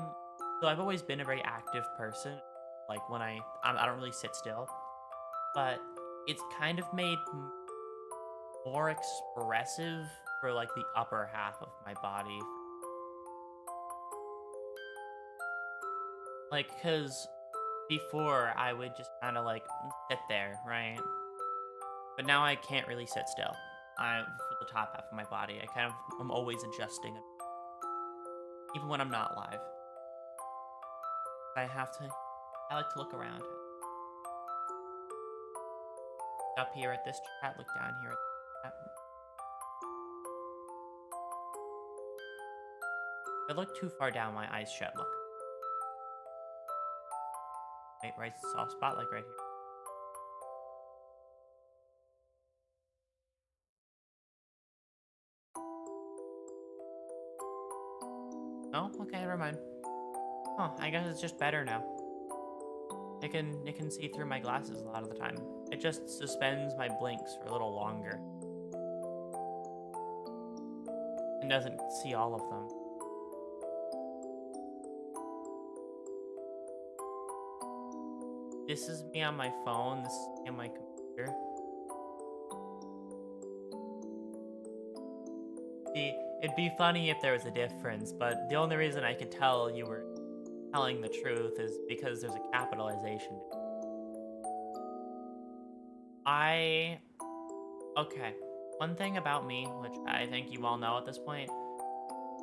so I've always been a very active person. Like when I don't really sit still, but it's kind of made more expressive for like the upper half of my body. Like, cause before I would just kind of like sit there, right? But now I can't really sit still. For the top half of my body, I'm always adjusting, even when I'm not live. I like to look around. Up here at this chat, look down here at this chat. If I look too far down, my eyes shut. Look. Right soft spot, like right here. Oh, okay, never mind. Oh, I guess it's just better now. It can see through my glasses a lot of the time. It just suspends my blinks for a little longer. And doesn't see all of them. This is me on my phone, this is me on my computer. See, it'd be funny if there was a difference, but the only reason I could tell you were telling the truth is because there's a capitalization. Okay. One thing about me, which I think you all know at this point,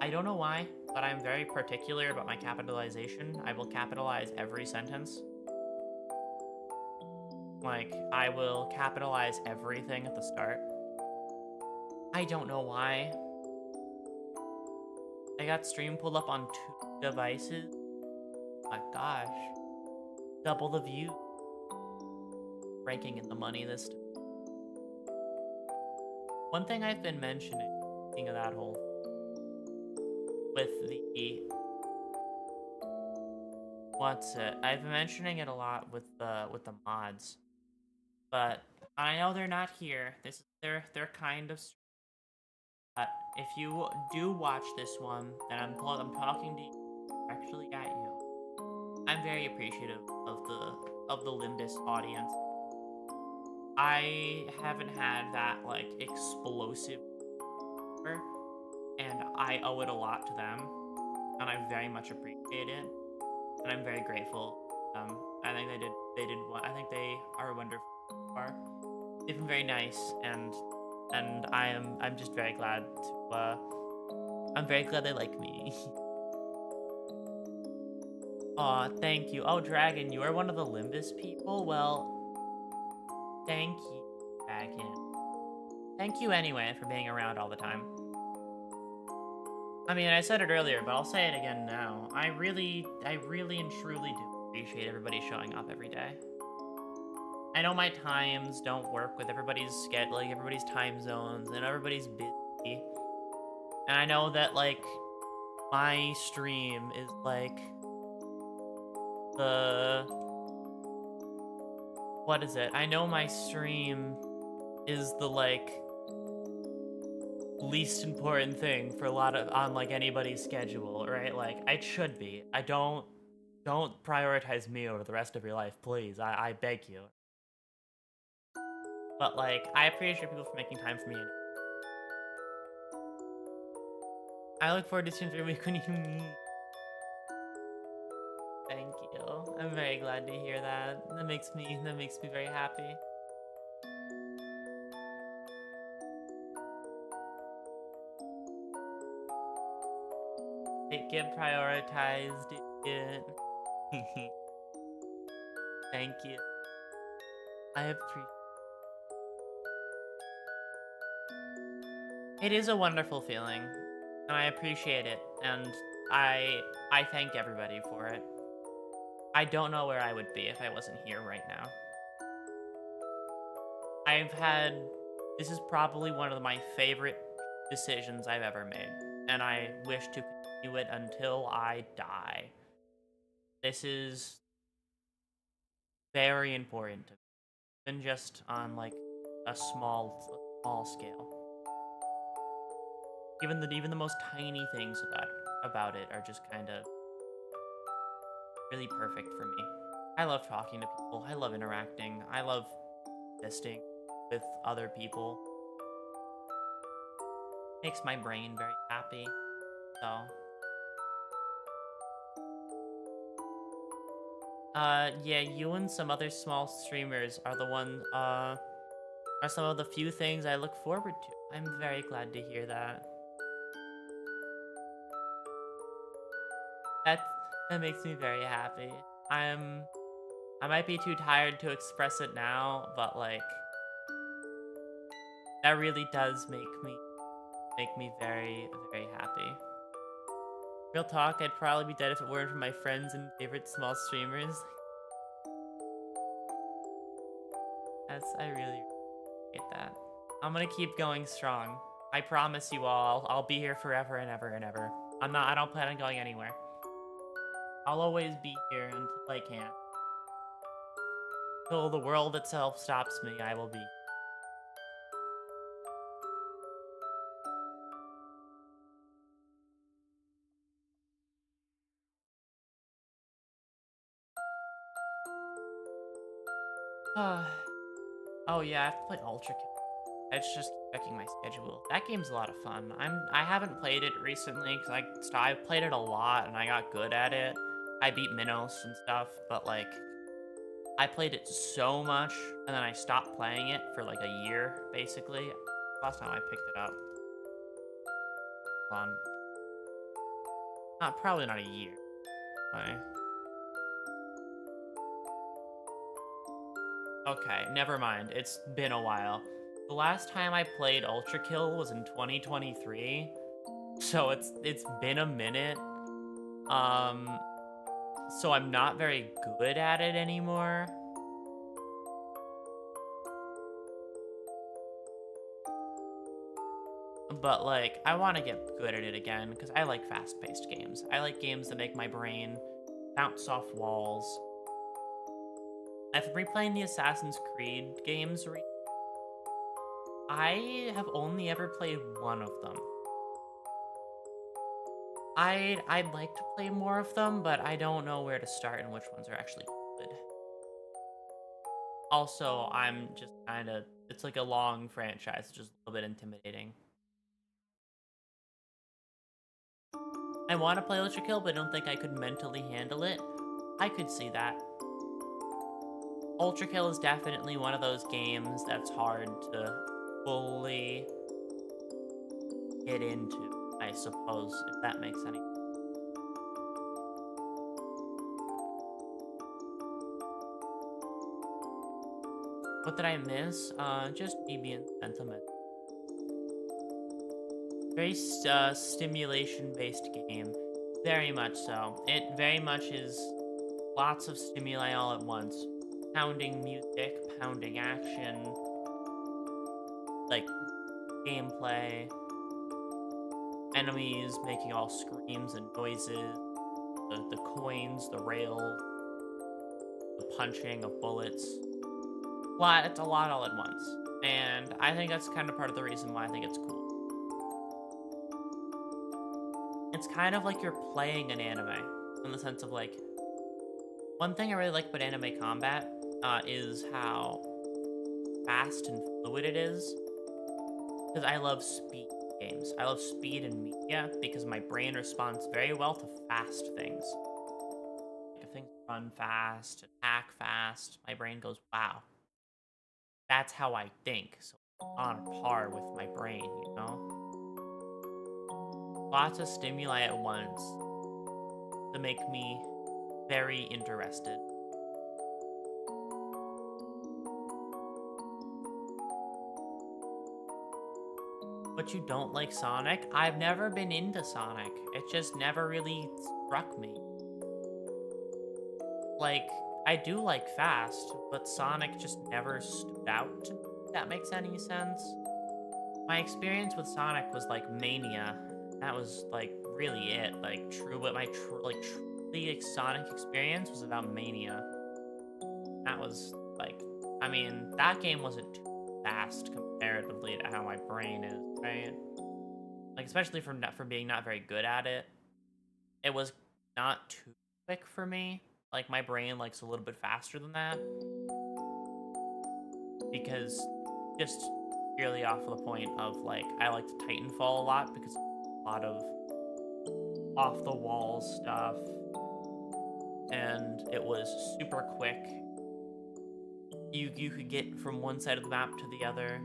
I don't know why, but I'm very particular about my capitalization. I will capitalize every sentence. Like, I will capitalize everything at the start. I don't know why. I got stream pulled up on 2 devices. Oh my gosh. Double the view. Ranking in the money this time. One thing I've been mentioning, speaking of that whole with the I've been mentioning it a lot with the mods, but I know they're not here. This is they're kind of. But if you do watch this one, then I'm talking to you, actually at you. I'm very appreciative of the Limbus audience. I haven't had that like explosive, and I owe it a lot to them, and I very much appreciate it, and I'm very grateful. I think they did I think they are wonderful. They've been very nice, and I'm just very glad to I'm very glad they like me. Aw, thank you. Oh, Dragon, you are one of the Limbus people? Well, thank you, Dragon. Thank you anyway for being around all the time. I mean, I said it earlier, but I'll say it again now. I really and truly do appreciate everybody showing up every day. I know my times don't work with everybody's schedule, like everybody's time zones, and everybody's busy. And I know that, like, my stream is, like, what is it? I know my stream is the, like, least important thing for a lot of, on, like, anybody's schedule, right? Like, it should be. Don't prioritize me over the rest of your life, please. I beg you. But, like, I appreciate people for making time for me. I look forward to seeing every week when you meet. Thank you. I'm very glad to hear that. That makes me very happy. It get prioritized. It. Thank you. I appreciate. It is a wonderful feeling, and I appreciate it, and I thank everybody for it. I don't know where I would be if I wasn't here right now. This is probably one of my favorite decisions I've ever made, and I wish to continue it until I die. This is very important to me, even just on, like, a small scale. Even the most tiny things about it are just kind of really perfect for me. I love talking to people. I love interacting. I love existing with other people. Makes my brain very happy. So, yeah, you and some other small streamers are are some of the few things I look forward to. I'm very glad to hear that. That makes me very happy. I might be too tired to express it now, but, like, that really does make me very, very happy. Real talk, I'd probably be dead if it weren't for my friends and favorite small streamers. I really appreciate that. I'm gonna keep going strong. I promise you all, I'll be here forever and ever and ever. I don't plan on going anywhere. I'll always be here until I can. Till the world itself stops me, I will be. Oh yeah, I have to play Ultra Kill. It's just checking my schedule. That game's a lot of fun. I haven't played it recently because I played it a lot and I got good at it. I beat Minos and stuff, but, like, I played it so much and then I stopped playing it for like a year basically. Last time I picked it up. Hold on. Probably not a year. Okay, never mind. It's been a while. The last time I played Ultra Kill was in 2023, so it's been a minute. So I'm not very good at it anymore. But, like, I want to get good at it again because I like fast-paced games. I like games that make my brain bounce off walls. I've been replaying the Assassin's Creed games. I have only ever played one of them. I'd like to play more of them, but I don't know where to start and which ones are actually good. Also, I'm just kind of, it's like a long franchise, it's just a little bit intimidating. I want to play Ultra Kill, but I don't think I could mentally handle it. I could see that. Ultra Kill is definitely one of those games that's hard to fully get into, I suppose, if that makes any sense. What did I miss? Just me being sentiment. Very stimulation-based game. Very much so. It very much is lots of stimuli all at once. Pounding music, pounding action, like gameplay, enemies making all screams and noises, the coins, the rails, the punching of bullets. It's a lot all at once. And I think that's kind of part of the reason why I think it's cool. It's kind of like you're playing an anime, in the sense of like, one thing I really like about anime combat is how fast and fluid it is. Because I love speed games. I love speed in media because my brain responds very well to fast things. Like if things run fast, attack fast, my brain goes, wow. That's how I think. So on par with my brain, you know? Lots of stimuli at once to make me very interested. But you don't like Sonic? I've never been into Sonic. It just never really struck me. Like, I do like Fast, but Sonic just never stood out to me, if that makes any sense. My experience with Sonic was like Mania. That was like really it. Like truly Sonic experience was about Mania. That was like, I mean, that game wasn't too fast comparatively to how my brain is, right? Like, especially for being not very good at it. It was not too quick for me. Like, my brain likes a little bit faster than that. Because just purely off of the point of, like, I liked Titanfall a lot because a lot of off-the-wall stuff. And it was super quick. You could get from one side of the map to the other.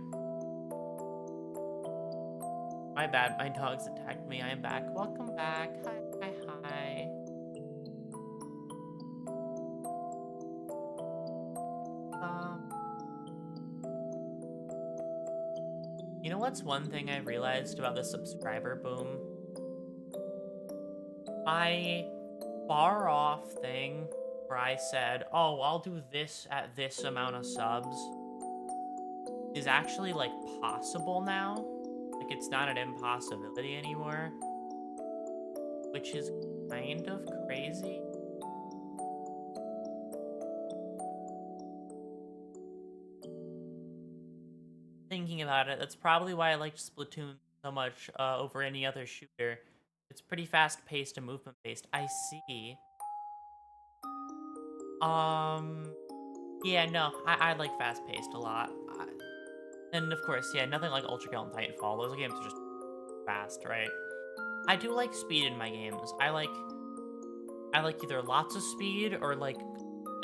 My bad, my dogs attacked me. I am back. Welcome back. Hi, hi, hi. You know what's one thing I realized about the subscriber boom? My far off thing where I said, oh, I'll do this at this amount of subs is actually, like, possible now. Like, it's not an impossibility anymore. Which is kind of crazy. Thinking about it, that's probably why I liked Splatoon so much over any other shooter. It's pretty fast-paced and movement-based. I see. Yeah, no, I like fast-paced a lot. And of course, yeah, nothing like Ultra Kill and Titanfall. Those games are just fast, right? I do like speed in my games. I like either lots of speed or like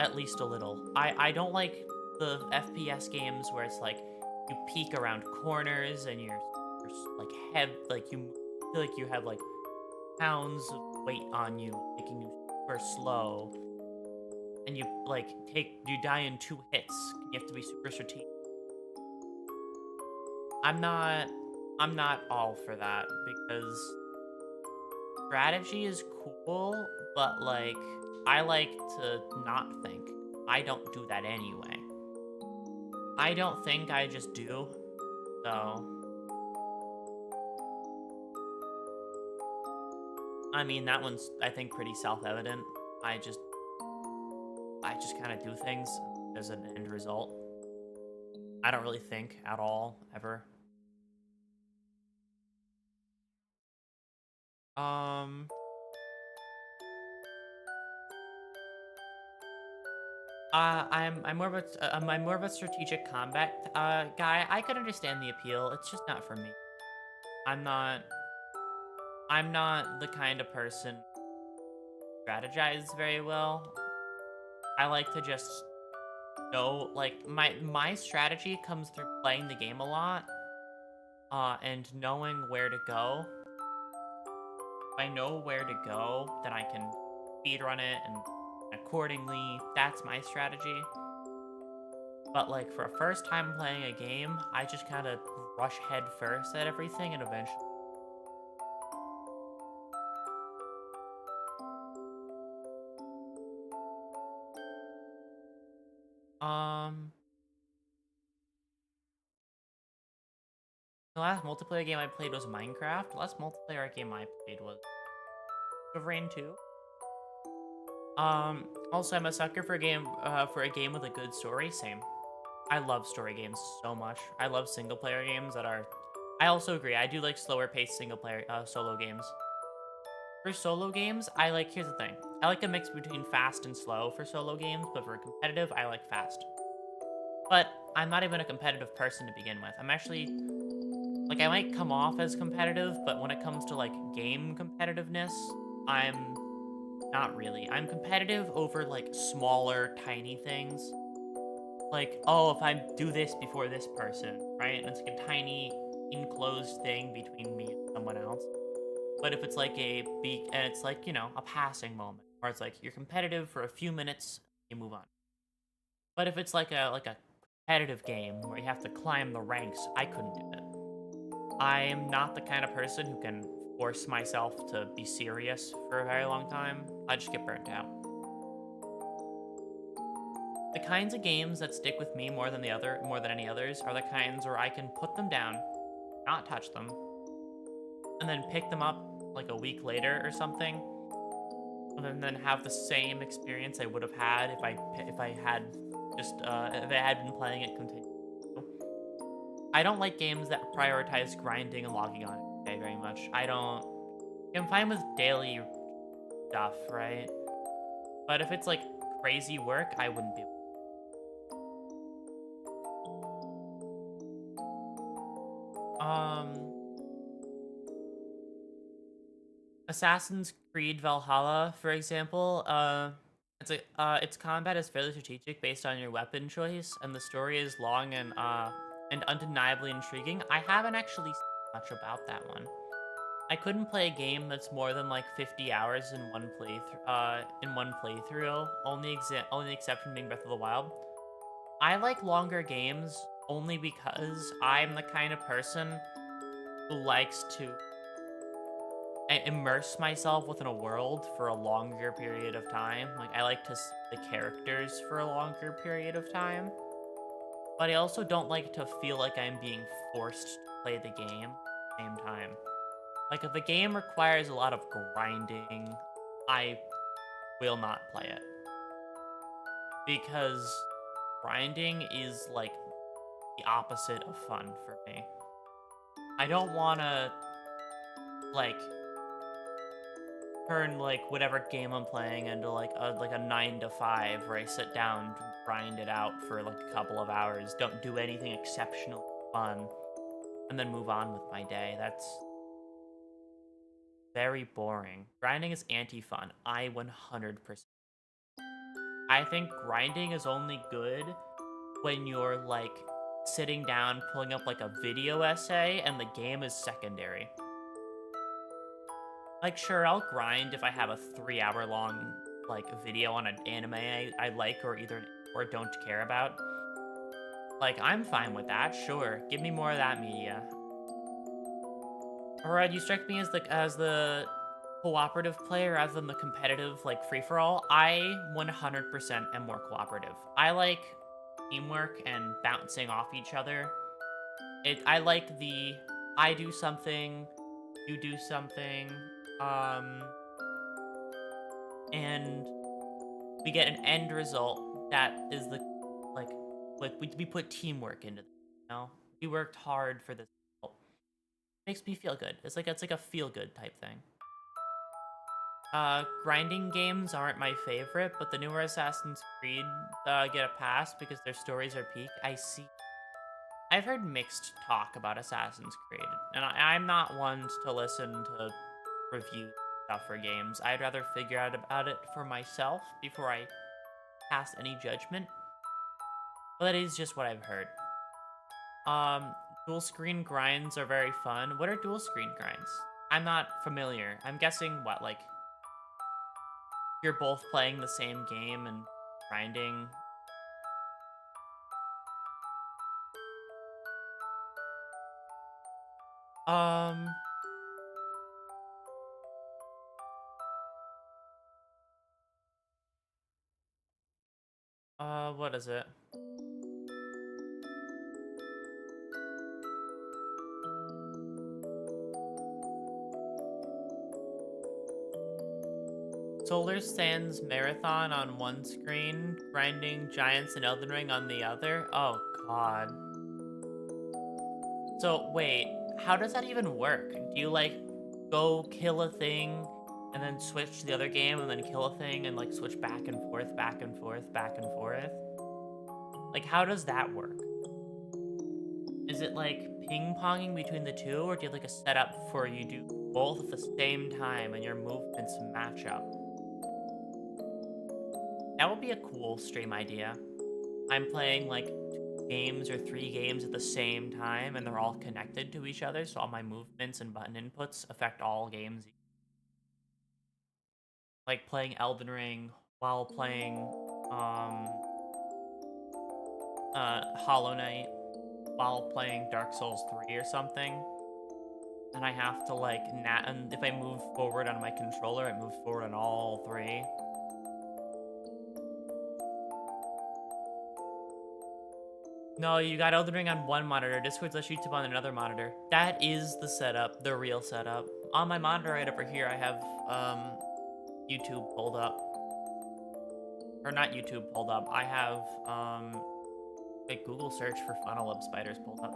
at least a little. I don't like the FPS games where it's like you peek around corners and you're like you feel like you have like pounds of weight on you, making you super slow. And you die in 2 hits. You have to be super strategic. I'm not all for that because strategy is cool, but like I like to not think. I don't do that anyway. I don't think, I just do. So I mean, that one's I think pretty self-evident. I just kind of do things as an end result. I don't really think at all, ever. I'm more of a strategic combat guy. I could understand the appeal. It's just not for me. I'm not the kind of person who strategize very well. I like to just know, like, my strategy comes through playing the game a lot, and knowing where to go. If I know where to go, then I can speedrun it, and accordingly, that's my strategy. But like for a first time playing a game, I just kind of rush head first at everything and eventually. Um, the last multiplayer game I played was Minecraft. The last multiplayer game I played was Refrain 2. Also I'm a sucker for a game with a good story. Same. I love story games so much. I love single player games that are. I also agree. I do like slower paced single player solo games. For solo games, I like. Here's the thing. I like a mix between fast and slow for solo games, but for competitive, I like fast. But I'm not even a competitive person to begin with. I'm actually like I might come off as competitive, but when it comes to like game competitiveness, I'm not really. I'm competitive over like smaller, tiny things. Like, oh, if I do this before this person, right? And it's like a tiny enclosed thing between me and someone else. But if it's like and it's like, a passing moment where it's like you're competitive for a few minutes, you move on. But if it's like a competitive game where you have to climb the ranks, I couldn't do it. I am not the kind of person who can force myself to be serious for a very long time. I just get burnt out. The kinds of games that stick with me more than any others are the kinds where I can put them down, not touch them, and then pick them up like a week later or something, and then have the same experience I would have had if I had been playing it continuously. I don't like games that prioritize grinding and logging on every day very much. I'm fine with daily stuff, right? But if it's like crazy work, I wouldn't be. Um, Assassin's Creed Valhalla, for example, its combat is fairly strategic based on your weapon choice, and the story is long and undeniably intriguing. I haven't actually seen much about that one. I couldn't play a game that's more than like 50 hours in one playthrough. Only exception being Breath of the Wild. I like longer games only because I'm the kind of person who likes to immerse myself within a world for a longer period of time. Like, I like to see the characters for a longer period of time. But I also don't like to feel like I'm being forced to play the game at the same time. Like, if the game requires a lot of grinding, I will not play it. Because grinding is, like, the opposite of fun for me. I don't want to, like, turn like whatever game I'm playing into like a 9 to 5 where I sit down, grind it out for like a couple of hours, don't do anything exceptionally fun, and then move on with my day. That's very boring. Grinding is anti-fun. I 100%. I think grinding is only good when you're like sitting down, pulling up like a video essay, and the game is secondary. Like, sure, I'll grind if I have a 3-hour long, like, video on an anime I like or don't care about. Like, I'm fine with that, sure. Give me more of that media. Alright, you strike me as the cooperative player rather than the competitive, like, free-for-all. I 100% am more cooperative. I like teamwork and bouncing off each other. I like I do something, you do something, and we get an end result that is we put teamwork into this, we worked hard for this result. Makes me feel good. It's like a feel good type thing. Grinding games aren't my favorite, but the newer Assassin's Creed get a pass because their stories are peak. I've heard mixed talk about Assassin's Creed, and I'm not one to listen to review stuff for games. I'd rather figure out about it for myself before I pass any judgment. But that is just what I've heard. Dual screen grinds are very fun. What are dual screen grinds? I'm not familiar. I'm guessing what, like, you're both playing the same game and grinding. Um, what is it? Solar Sands Marathon on one screen, grinding giants in Elden Ring on the other? Oh, God. So, wait, how does that even work? Do you, like, go kill a thing, and then switch to the other game, and then kill a thing, and, like, switch back and forth, back and forth, back and forth? Like, how does that work? Is it, like, ping-ponging between the two, or do you have, like, a setup for you do both at the same time, and your movements match up? That would be a cool stream idea. I'm playing like 2 games or 3 games at the same time, and they're all connected to each other, so all my movements and button inputs affect all games. Like playing Elden Ring while playing Hollow Knight, while playing Dark Souls 3 or something. And I have to like and if I move forward on my controller, I move forward on all three. No, you got Elden Ring on one monitor. Discord's lets YouTube on another monitor. That is the setup, the real setup. On my monitor right over here, I have YouTube pulled up, or not YouTube pulled up. I have a Google search for funnel web spiders pulled up.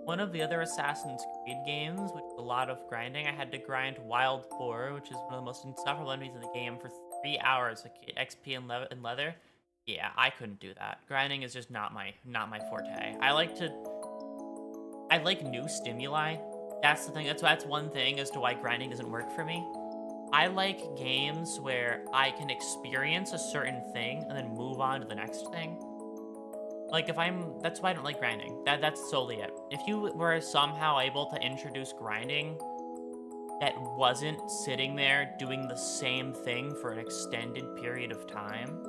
One of the other Assassin's Creed games, which is a lot of grinding, I had to grind Wild Boar, which is one of the most insufferable enemies in the game, for 3 hours, like XP and leather. Yeah, I couldn't do that. Grinding is just not my forte. I like new stimuli. That's the thing. That's one thing as to why grinding doesn't work for me. I like games where I can experience a certain thing and then move on to the next thing. Like that's why I don't like grinding. That's solely it. If you were somehow able to introduce grinding that wasn't sitting there doing the same thing for an extended period of time,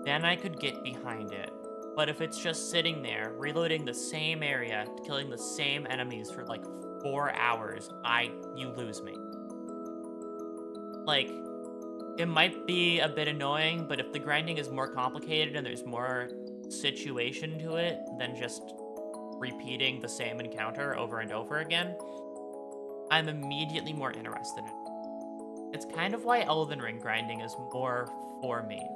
then I could get behind it. But if it's just sitting there, reloading the same area, killing the same enemies for like 4 hours, you lose me. Like, it might be a bit annoying, but if the grinding is more complicated and there's more situation to it than just repeating the same encounter over and over again, I'm immediately more interested in it. It's kind of why Elden Ring grinding is more for me.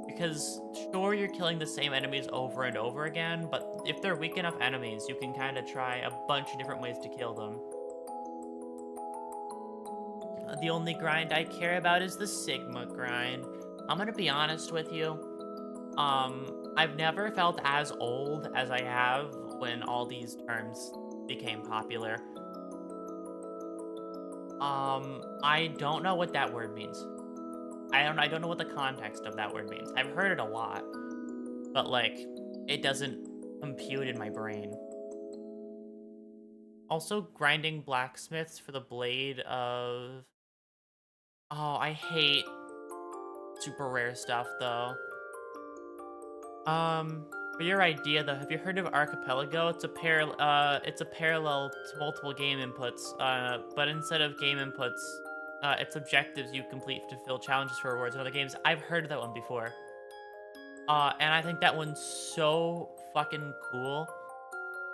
Because, sure, you're killing the same enemies over and over again, but if they're weak enough enemies, you can kind of try a bunch of different ways to kill them. The only grind I care about is the Sigma grind. I'm gonna be honest with you. I've never felt as old as I have when all these terms became popular. I don't know what that word means. I don't know what the context of that word means. I've heard it a lot, but like, it doesn't compute in my brain. Also, grinding blacksmiths for the blade of... Oh, I hate super rare stuff, though. For your idea, though, have you heard of Archipelago? It's a parallel to multiple game inputs, but instead of game inputs, it's objectives you complete to fill challenges for rewards in other games. I've heard of that one before. And I think that one's so fucking cool.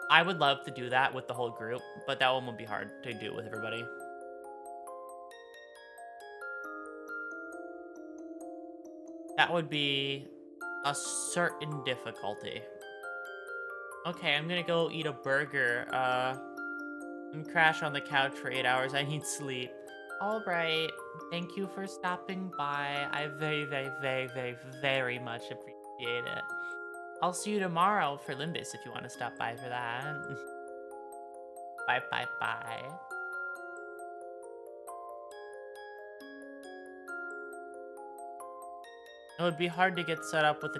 I would love to do that with the whole group, but that one would be hard to do with everybody. That would be a certain difficulty. Okay, I'm gonna go eat a burger, and crash on the couch for 8 hours. I need sleep. Alright, thank you for stopping by. I very, very, very, very, very much appreciate it. I'll see you tomorrow for Limbus if you want to stop by for that. Bye, bye, bye. It would be hard to get set up with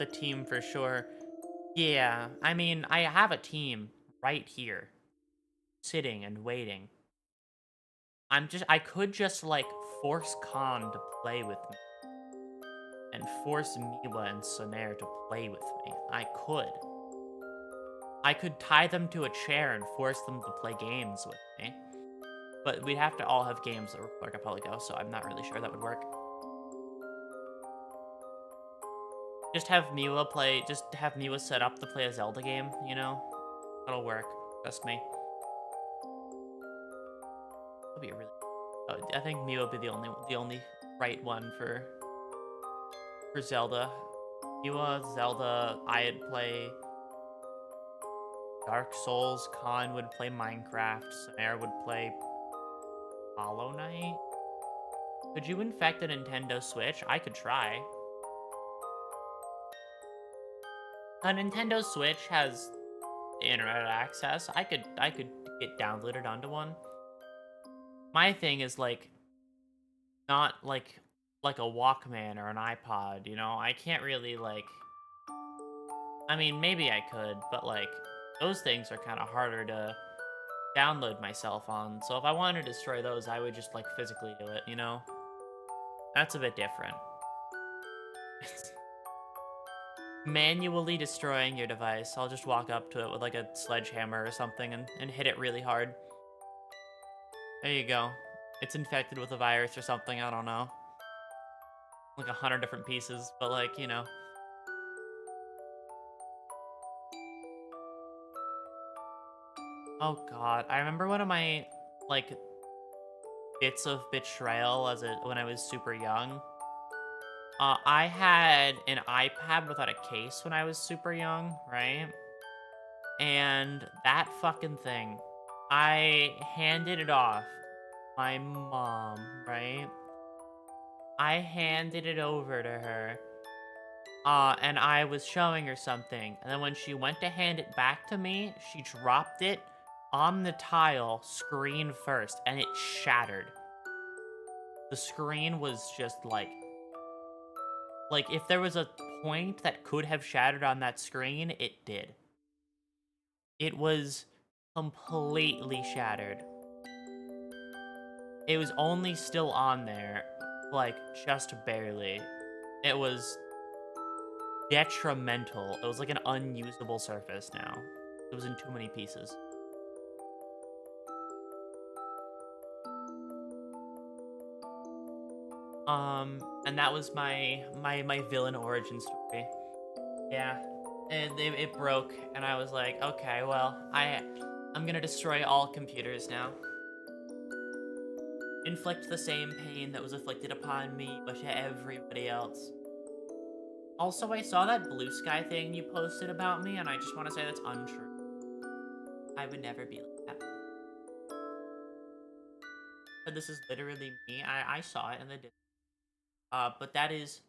a team for sure. Yeah, I mean, I have a team right here, sitting and waiting. I could just like force Khan to play with me and force Miwa and Sonair to play with me. I could. I could tie them to a chair and force them to play games with me. But we'd have to all have games that require Archipelago, so I'm not really sure that would work. Just have Miwa set up to play a Zelda game, you know? That'll work. Trust me. That'll be really... I think Miwa would be the only right one for Zelda. Miwa, Zelda, I'd play Dark Souls, Khan would play Minecraft, Sonair would play Hollow Knight. Could you infect a Nintendo Switch? I could try. A Nintendo Switch has internet access. I could get downloaded onto one. My thing is like not like a Walkman or an iPod, you know? I can't really like I mean, maybe I could, but like those things are kind of harder to download myself on. So if I wanted to destroy those, I would just like physically do it, you know? That's a bit different. Manually destroying your device. I'll just walk up to it with like a sledgehammer or something and hit it really hard. There you go. It's infected with a virus or something, I don't know. Like 100 different pieces, but like, you know. Oh god, I remember one of my, like, bits of betrayal when I was super young. I had an iPad without a case when I was super young, right? And that fucking thing, I handed it off my mom, right? I handed it over to her, and I was showing her something, and then when she went to hand it back to me, she dropped it on the tile, screen first, and it shattered. The screen was just like if there was a point that could have shattered on that screen, it did. It was completely shattered. It was only still on there, like, just barely. It was detrimental. It was like an unusable surface now. It was in too many pieces. And that was my villain origin story. Yeah, and it broke, and I was like, okay, well, I'm gonna destroy all computers now. Inflict the same pain that was inflicted upon me, but to everybody else. Also, I saw that blue sky thing you posted about me, and I just want to say that's untrue. I would never be like that. But this is literally me. I saw it in the but that's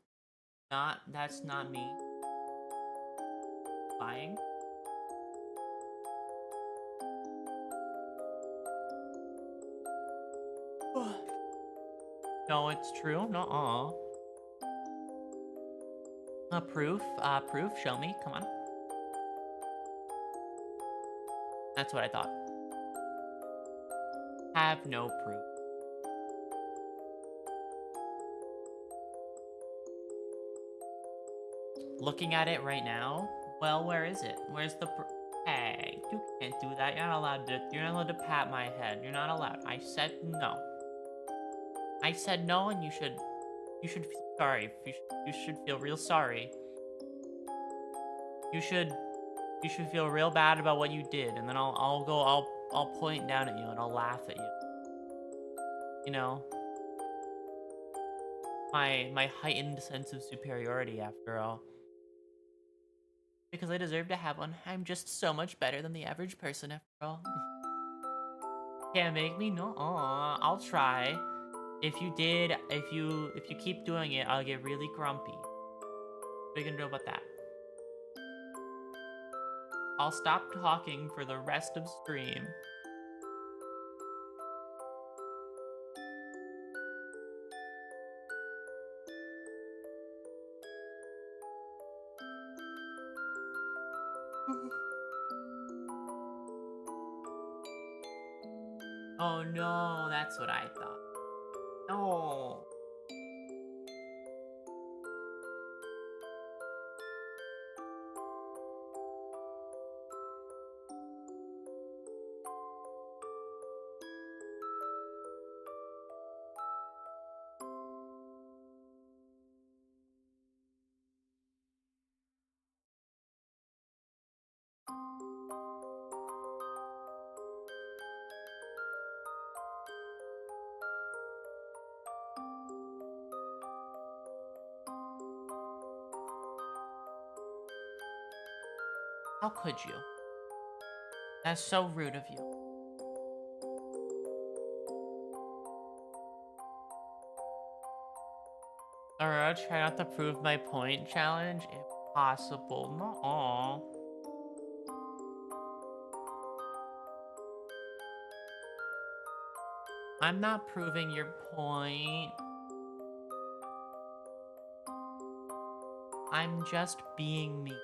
not me lying. No, it's true. Nuh-uh. Proof? Proof? Show me. Come on. That's what I thought. Have no proof. Looking at it right now? Well, where is it? Where's the Hey, you can't do that. You're not allowed to pat my head. You're not allowed. I said no. I said no, and you should feel sorry. You should feel real sorry. You should feel real bad about what you did, and then I'll point down at you and I'll laugh at you. You know? My heightened sense of superiority, after all. Because I deserve to have one. I'm just so much better than the average person, after all. Can't make me? No. I'll try. If you keep doing it, I'll get really grumpy. What are you gonna do about that? I'll stop talking for the rest of stream. Oh no, that's what I thought. No. How could you? That's so rude of you. Aurora, try not to prove my point challenge. Impossible. No. I'm not proving your point. I'm just being me.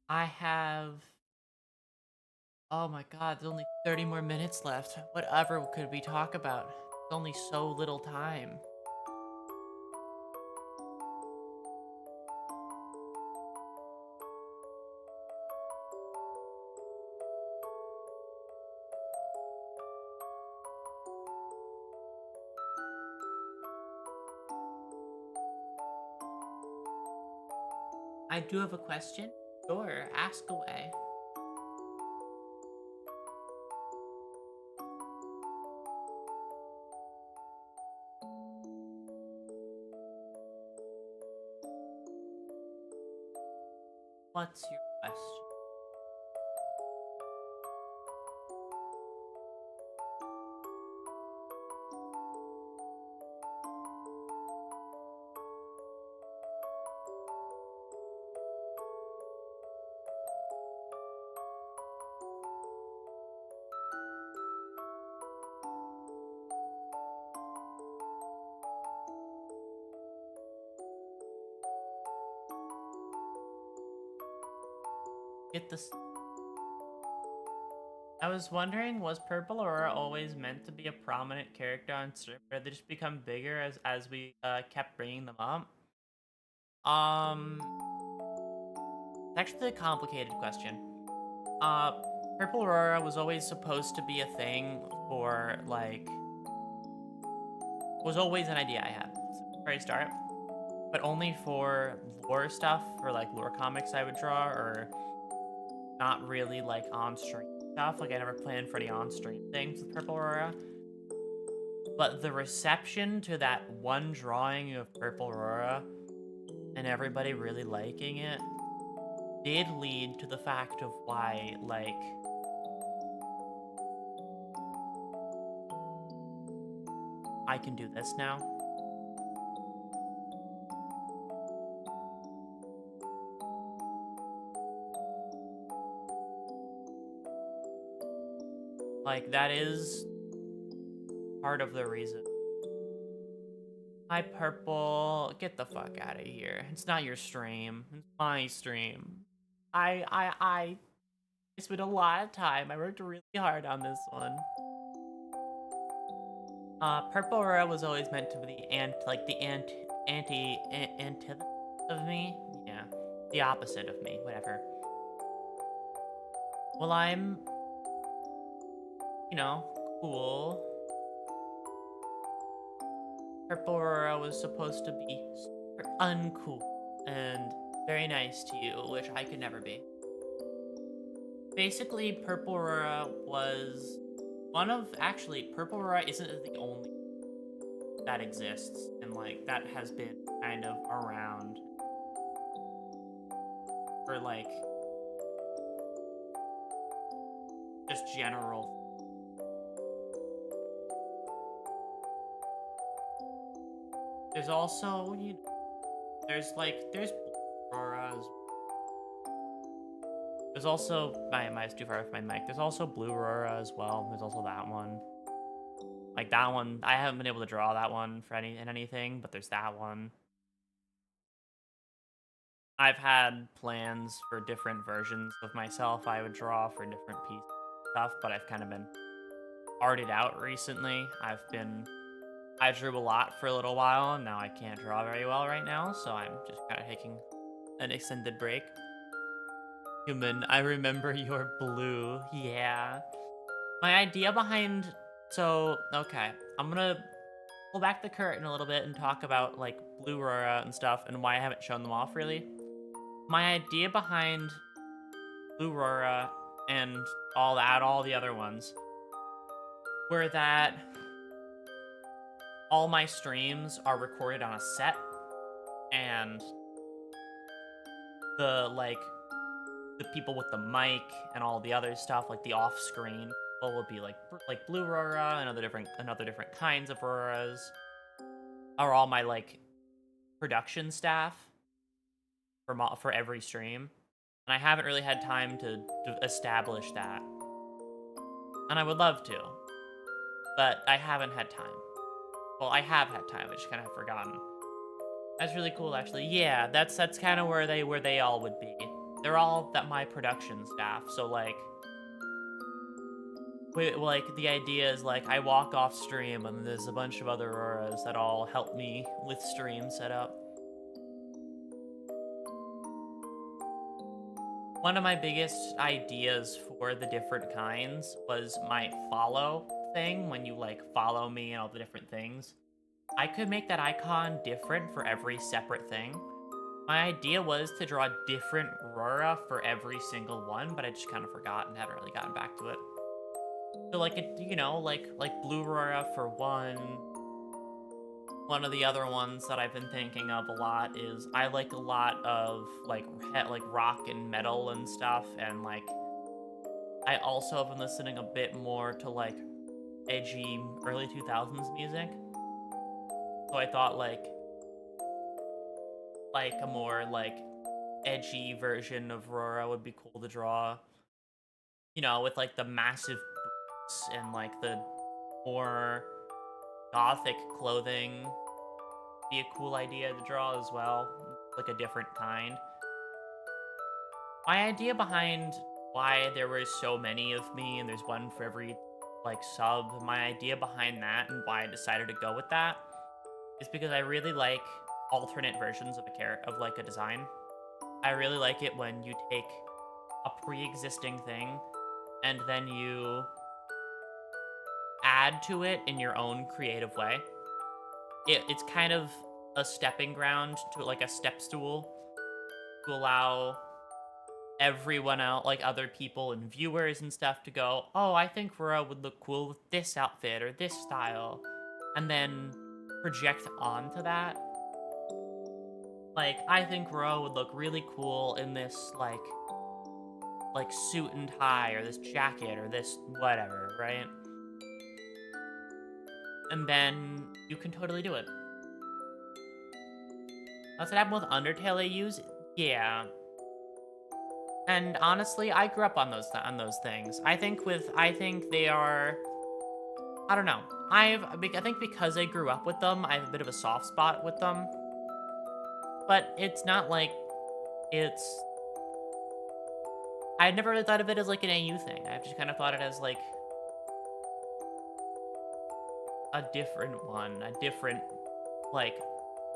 I have... Oh my god, there's only 30 more minutes left. Whatever could we talk about? There's only so little time. I do have a question. Sure, ask away. What's your question? Get this. I was wondering, was Purple Aurora always meant to be a prominent character on Suriv, or did they just become bigger as we kept bringing them up? It's actually a complicated question. Purple Aurora was always supposed to be a thing for, like... Was always an idea I had before I start. But only for lore stuff, or like lore comics I would draw, or not really like on-stream stuff. Like I never planned for any on-stream things with Purple Aurora. But the reception to that one drawing of Purple Aurora and everybody really liking it did lead to the fact of why, like, I can do this now. Like, that is part of the reason. Hi, Purple. Get the fuck out of here. It's not your stream. It's my stream. I spent a lot of time. I worked really hard on this one. Purple Aurora was always meant to be antithesis of me. Yeah, the opposite of me. Whatever. Well, I'm, you know, cool. Purple Aurora was supposed to be super uncool and very nice to you, which I could never be. Basically, Purple Aurora was one of... Actually, Purple Aurora isn't the only that exists, and like that has been kind of around for like just general. There's also, you know, there's Blue Auroras. There's also, my mic's too far from my mic. There's also Blue Aurora as well. There's also that one. Like that one, I haven't been able to draw that one for anything, but there's that one. I've had plans for different versions of myself I would draw for different pieces of stuff, but I've kind of been arted out recently. I drew a lot for a little while, and now I can't draw very well right now, so I'm just kind of taking an extended break. Human, I remember you're blue. Yeah. My idea behind... So, okay. I'm gonna pull back the curtain a little bit and talk about, like, Blue Aurora and stuff, and why I haven't shown them off, really. My idea behind Blue Aurora and all the other ones were that all my streams are recorded on a set, and the people with the mic and all the other stuff, like the off-screen people, will be like Blue Aurora and other different kinds of Auroras, are all my like production staff for every stream, and I haven't really had time to establish that, and I would love to, but I haven't had time. Well, I have had time. I just kind of have forgotten. That's really cool, actually. Yeah, that's kind of where they all would be. They're all my production staff. So like the idea is like I walk off stream and there's a bunch of other Auroras that all help me with stream setup. One of my biggest ideas for the different kinds was my follow thing, when you like follow me and all the different things. I could make that icon different for every separate thing. My idea was to draw a different Aurora for every single one, but I just kind of forgot and haven't really gotten back to it. So like like Blue Aurora for one. One of the other ones that I've been thinking of a lot is I like a lot of like rock and metal and stuff, and like I also have been listening a bit more to like edgy early 2000s music. So I thought like a more like edgy version of Aurora would be cool to draw. You know, with like the massive boots and like the more gothic clothing. Be a cool idea to draw as well, like a different kind. My idea behind why there were so many of me and there's one for every like sub, my idea behind that and why I decided to go with that is because I really like alternate versions of a design. I really like it when you take a pre-existing thing and then you add to it in your own creative way. It's kind of a stepping ground to like a step stool to allow everyone else, like other people and viewers and stuff, to go, oh, I think Aurora would look cool with this outfit or this style, and then project onto that. Like, I think Aurora would look really cool in this like suit and tie or this jacket or this whatever, right? And then you can totally do it. That's what happened with Undertale AUs? Yeah. And honestly, I grew up on those things. I think they are, I don't know. I think because I grew up with them, I have a bit of a soft spot with them. But it's not like I never really thought of it as like an AU thing. I've just kind of thought it as like a different one, like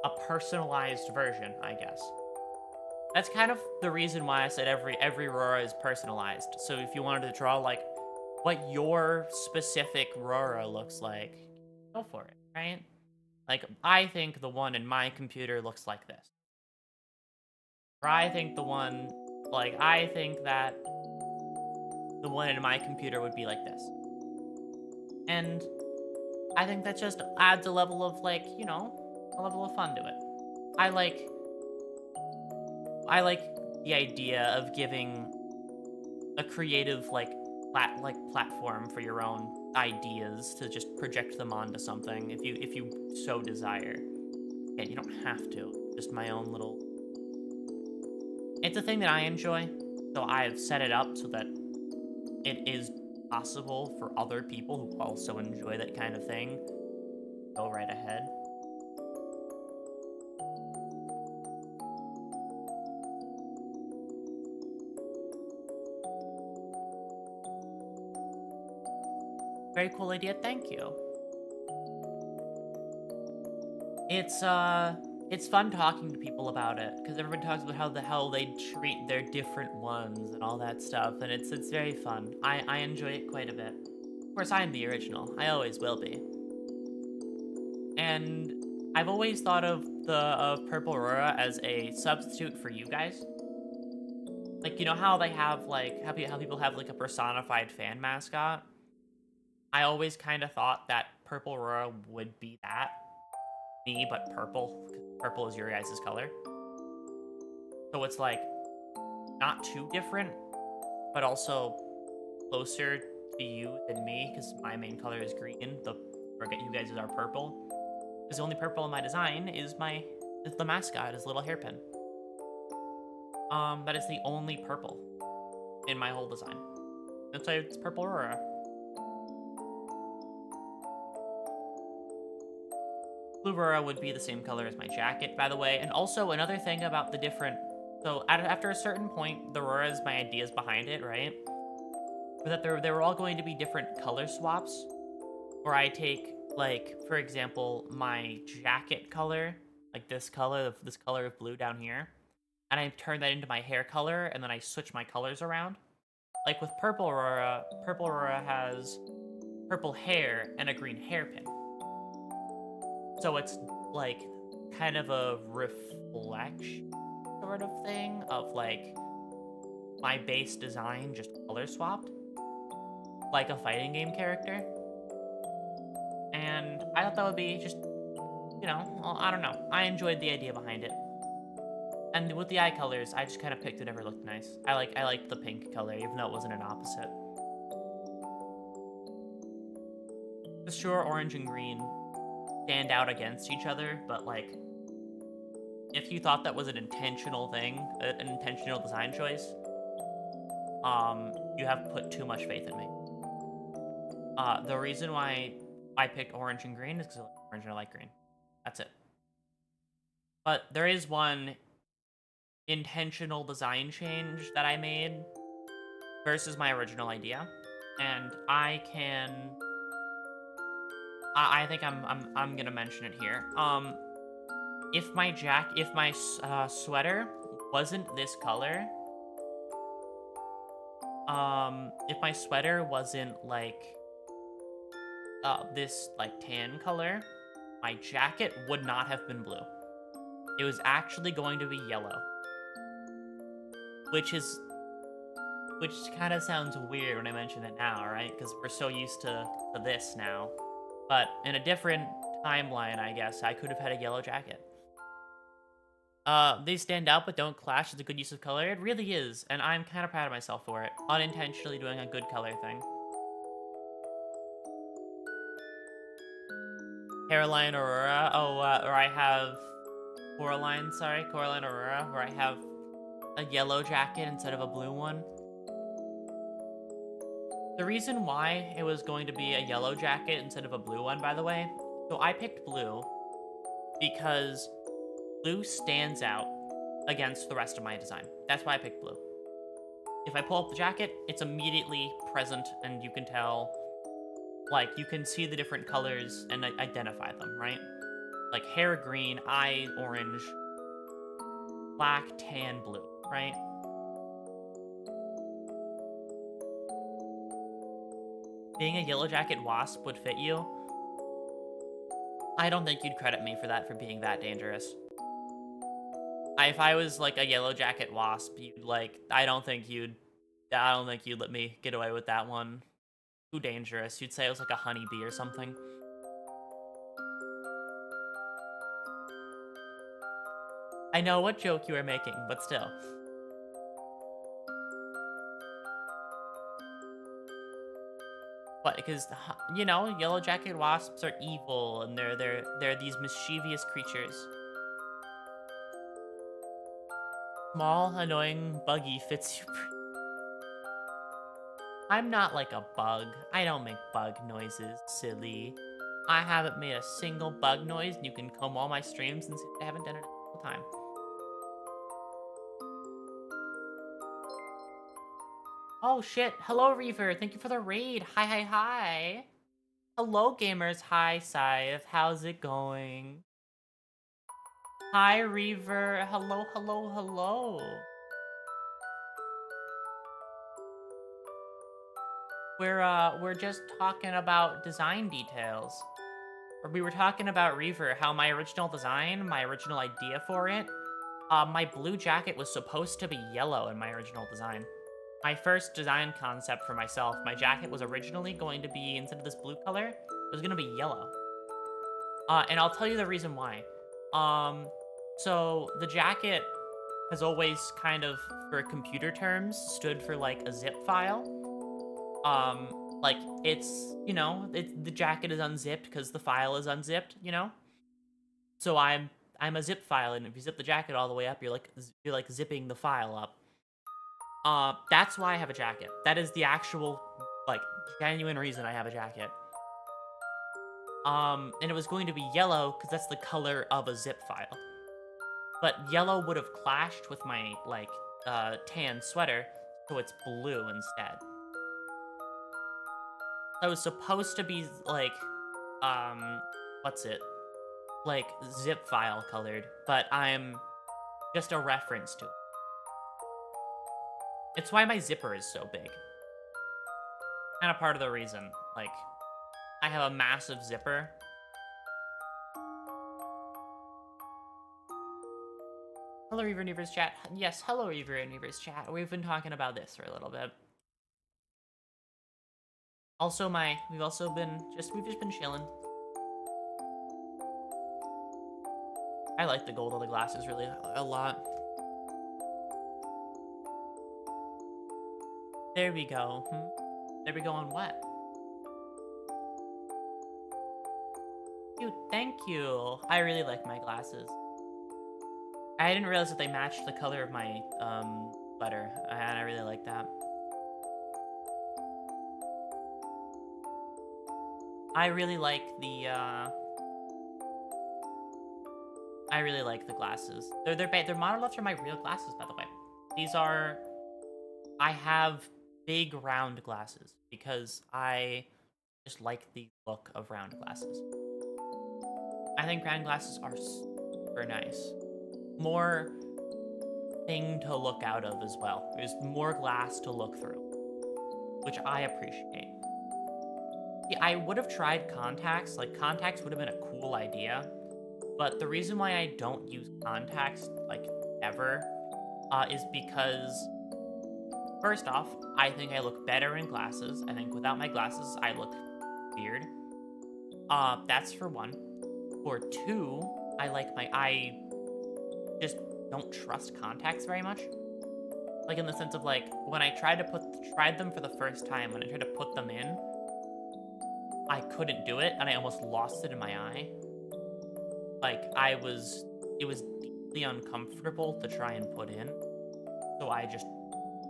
a personalized version, I guess. That's kind of the reason why I said every Aurora is personalized. So if you wanted to draw like what your specific Aurora looks like, go for it, right? Like, I think the one in my computer looks like this. Or I think that the one in my computer would be like this. And I think that just adds a level of like, you know, a level of fun to it. I like the idea of giving a creative platform for your own ideas to just project them onto something if you so desire. And you don't have to. Just my own little. It's a thing that I enjoy, so I've set it up so that it is possible for other people who also enjoy that kind of thing. Go right ahead. Very cool idea, thank you. It's fun talking to people about it, because everyone talks about how the hell they treat their different ones and all that stuff, and it's very fun. I enjoy it quite a bit. Of course, I'm the original. I always will be. And I've always thought of Purple Aurora as a substitute for you guys. Like, you know how they have, like, how people have, like, a personified fan mascot? I always kind of thought that Purple Aurora would be that. Me, but purple. Purple is your guys' color. So it's like not too different, but also closer to you than me, because my main color is green. You guys are purple. Because the only purple in my design is the mascot, his little hairpin. That is the only purple in my whole design. That's why it's Purple Aurora. Blue Aurora would be the same color as my jacket, by the way. And also another thing about the different... So after a certain point, the Aurora is my ideas behind it, right? But that there were all going to be different color swaps. Where I take, like, for example, my jacket color, like this color of blue down here, and I turn that into my hair color, and then I switch my colors around. Like with Purple Aurora has purple hair and a green hairpin. So it's like kind of a reflection sort of thing of like my base design just color swapped. Like a fighting game character. And I thought that would be just, you know, I don't know. I enjoyed the idea behind it. And with the eye colors, I just kind of picked whatever looked nice. I liked the pink color, even though it wasn't an opposite. For sure, orange and green stand out against each other, but like, if you thought that was an intentional thing, an intentional design choice, you have put too much faith in me. The reason why I picked orange and green is because I like orange and I like green. That's it. But there is one intentional design change that I made versus my original idea, and I think I'm gonna mention it here. If my sweater wasn't this color, if my sweater wasn't like this like tan color, my jacket would not have been blue. It was actually going to be yellow. Which kind of sounds weird when I mention it now, right? Because we're so used to this now. But in a different timeline, I guess, I could have had a yellow jacket. They stand out but don't clash. It's a good use of color. It really is, and I'm kind of proud of myself for it. Unintentionally doing a good color thing. Caroline Aurora. Oh, or I have Coraline Aurora, where I have a yellow jacket instead of a blue one. The reason why it was going to be a yellow jacket instead of a blue one, by the way, so I picked blue because blue stands out against the rest of my design. That's why I picked blue. If I pull up the jacket, it's immediately present, and you can tell, like, you can see the different colors and identify them, right? Like hair green, eye orange, black, tan, blue, right? Being a yellow jacket wasp would fit you. I don't think you'd credit me for that, for being that dangerous. If I was like a yellow jacket wasp, you'd like, I don't think you'd let me get away with that one. Too dangerous. You'd say it was like a honeybee or something. I know what joke you are making, but still. But because, you know, yellow jacket wasps are evil, and they're these mischievous creatures. Small, annoying, buggy fits you. I'm not like a bug. I don't make bug noises, silly. I haven't made a single bug noise, and you can comb all my streams and see I haven't done it a single time. Oh shit, hello Reaver, thank you for the raid. Hi. Hello gamers, hi Scythe, how's it going? Hi Reaver, hello. We're just talking about design details. Or we were talking about Reaver, how my original design, my original idea for it, my blue jacket was supposed to be yellow in my original design. my first design concept for myself, my jacket was originally going to be, instead of this blue color, it was going to be yellow. And I'll tell you the reason why. So the jacket has always kind of, for computer terms, stood for like a zip file. Like it's, the jacket is unzipped because the file is unzipped, So I'm a zip file, and if you zip the jacket all the way up, you're like zipping the file up. That's why I have a jacket. That is the actual, like, genuine reason I have a jacket. And it was going to be yellow because that's the color of a zip file. But yellow would have clashed with my, like, tan sweater, so it's blue instead. I was supposed to be, like, like, zip file colored, but I'm just a reference to it. It's why my zipper is so big. Kind of part of the reason. Like, I have a massive zipper. Hello, Reaver Neighbors chat. Yes, hello, Reaver Neighbors chat. We've been talking about this for a little bit. Also, we've just been chilling. I like the gold of the glasses really a lot. There we go. There we go on what? Dude, thank you. I really like my glasses. I didn't realize that they matched the color of my sweater, and I really like that. I really like the glasses. They're modeled after my real glasses, by the way. I have big round glasses because I just like the look of round glasses. I think round glasses are super nice. More thing to look out of as well. There's more glass to look through, which I appreciate. Yeah, I would have tried contacts. Like, contacts would have been a cool idea. But the reason why I don't use contacts, like, ever, is because, first off, I think I look better in glasses. I think without my glasses, I look weird. That's for one. For two, I just don't trust contacts very much. Like, in the sense of, like, when I tried them for the first time, when I tried to put them in, I couldn't do it, and I almost lost it in my eye. Like, it was deeply uncomfortable to try and put in, so I just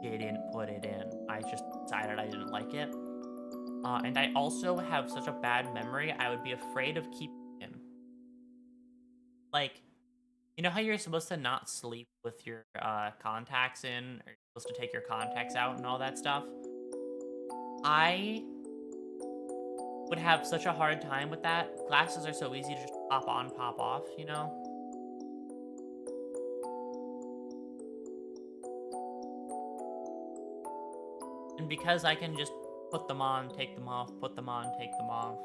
didn't put it in. I just decided I didn't like it. And I also have such a bad memory, I would be afraid of keeping it in. Like, you know how you're supposed to not sleep with your contacts in, or you're supposed to take your contacts out and all that stuff? I would have such a hard time with that. Glasses are so easy to just pop on, pop off, you know? And because I can just put them on, take them off, put them on, take them off,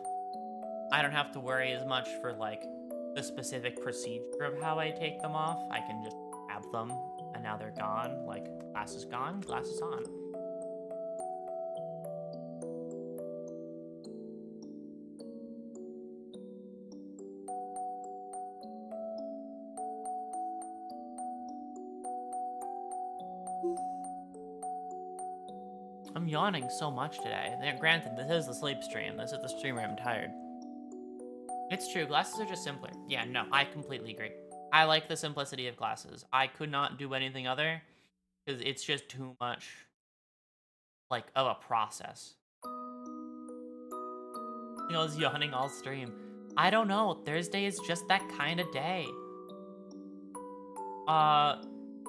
I don't have to worry as much for, like, the specific procedure of how I take them off. I can just grab them, and now they're gone. Like, glasses gone, glasses on. I'm yawning so much today. Granted, this is the sleep stream. This is the stream where I'm tired. It's true, glasses are just simpler. Yeah, no, I completely agree. I like the simplicity of glasses. I could not do anything other, because it's just too much, like, of a process. I was yawning all stream. I don't know, Thursday is just that kind of day.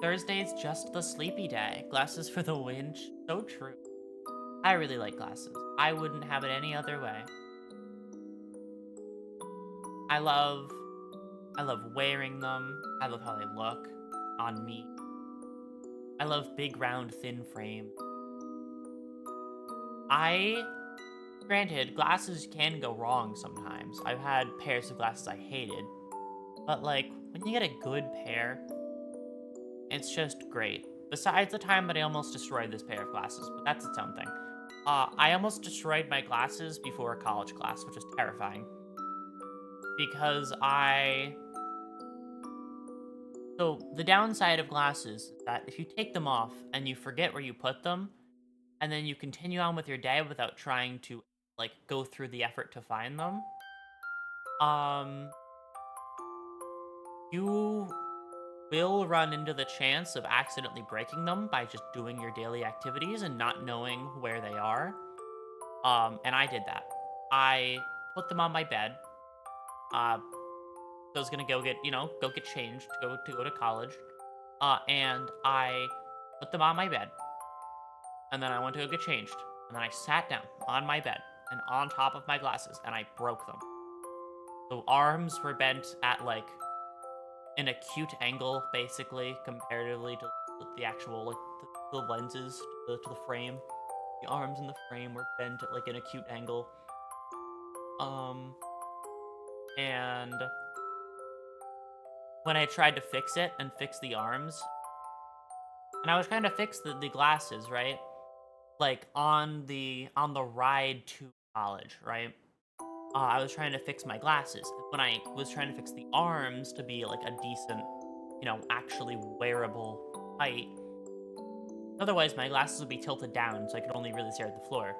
Thursday is just the sleepy day. Glasses for the win. So true. I really like glasses. I wouldn't have it any other way. I love wearing them. I love how they look on me. I love big, round, thin frame. Granted, glasses can go wrong sometimes. I've had pairs of glasses I hated. But, like, when you get a good pair, it's just great. besides the time that I almost destroyed this pair of glasses, but that's its own thing. I almost destroyed my glasses before a college class, which is terrifying. Because So, the downside of glasses is that if you take them off and you forget where you put them, and then you continue on with your day without trying to, like, go through the effort to find them, um, you will run into the chance of accidentally breaking them by just doing your daily activities and not knowing where they are. And I did that. I put them on my bed. I was gonna go get, go get changed to go to college. And I put them on my bed. And then I went to go get changed. And then I sat down on my bed and on top of my glasses and I broke them. The arms were bent at like an acute angle, basically, comparatively to the actual, like, the lenses to the frame. The arms in the frame were bent at like an acute angle. And when I tried to fix it and fix the arms, and I was trying to fix the glasses, right? Like on the ride to college, right? I was trying to fix my glasses. When I was trying to fix the arms to be like a decent, actually wearable height. Otherwise, my glasses would be tilted down, so I could only really stare at the floor.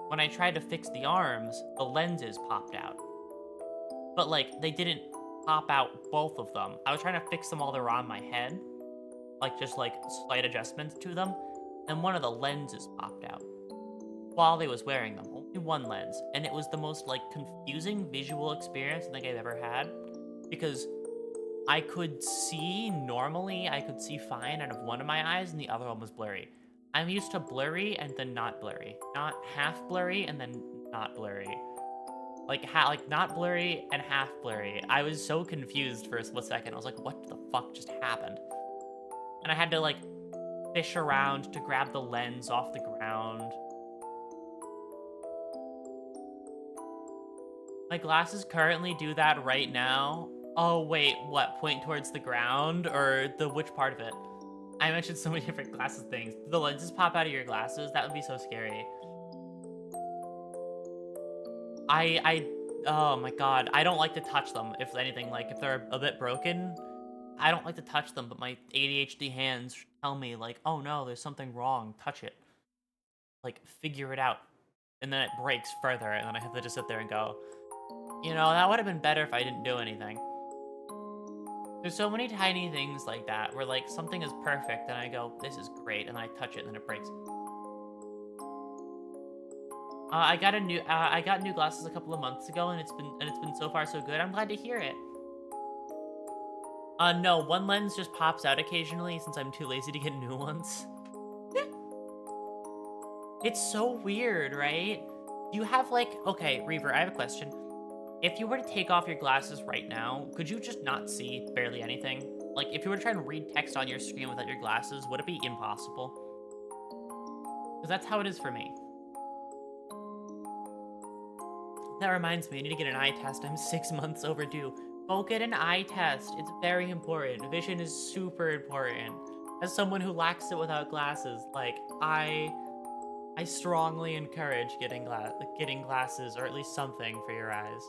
When I tried to fix the arms, the lenses popped out. But, like, they didn't pop out both of them. I was trying to fix them while they were on my head. Like, just, like, slight adjustments to them. And one of the lenses popped out while I was wearing them. Only one lens. And it was the most, like, confusing visual experience I think I've ever had. Because I could see normally, I could see fine out of one of my eyes, and the other one was blurry. I'm used to blurry and then not blurry. Not half blurry and then not blurry. Like, not blurry and half blurry. I was so confused for a split second. I was like, what the fuck just happened? And I had to, like, fish around to grab the lens off the ground. My glasses currently do that right now. Oh, wait, what? Point towards the ground? Or which part of it? I mentioned so many different glasses things. Do the lenses pop out of your glasses? That would be so scary. Oh my god, I don't like to touch them, if anything. Like, if they're a bit broken, I don't like to touch them, but my ADHD hands tell me, like, oh no, there's something wrong, touch it. Like, figure it out. And then it breaks further, and then I have to just sit there and go, that would have been better if I didn't do anything. There's so many tiny things like that, where, like, something is perfect, and I go, this is great, and then I touch it, and then it breaks. I got new glasses a couple of months ago, and it's been so far so good. I'm glad to hear it. No, one lens just pops out occasionally since I'm too lazy to get new ones. It's so weird, right? You have, like, okay, Reaver, I have a question. If you were to take off your glasses right now, could you just not see barely anything? Like, if you were to try and read text on your screen without your glasses, would it be impossible? Because that's how it is for me. That reminds me, I need to get an eye test. I'm 6 months overdue. Go get an eye test. It's very important. Vision is super important. As someone who lacks it without glasses, like, I strongly encourage getting glasses, or at least something for your eyes.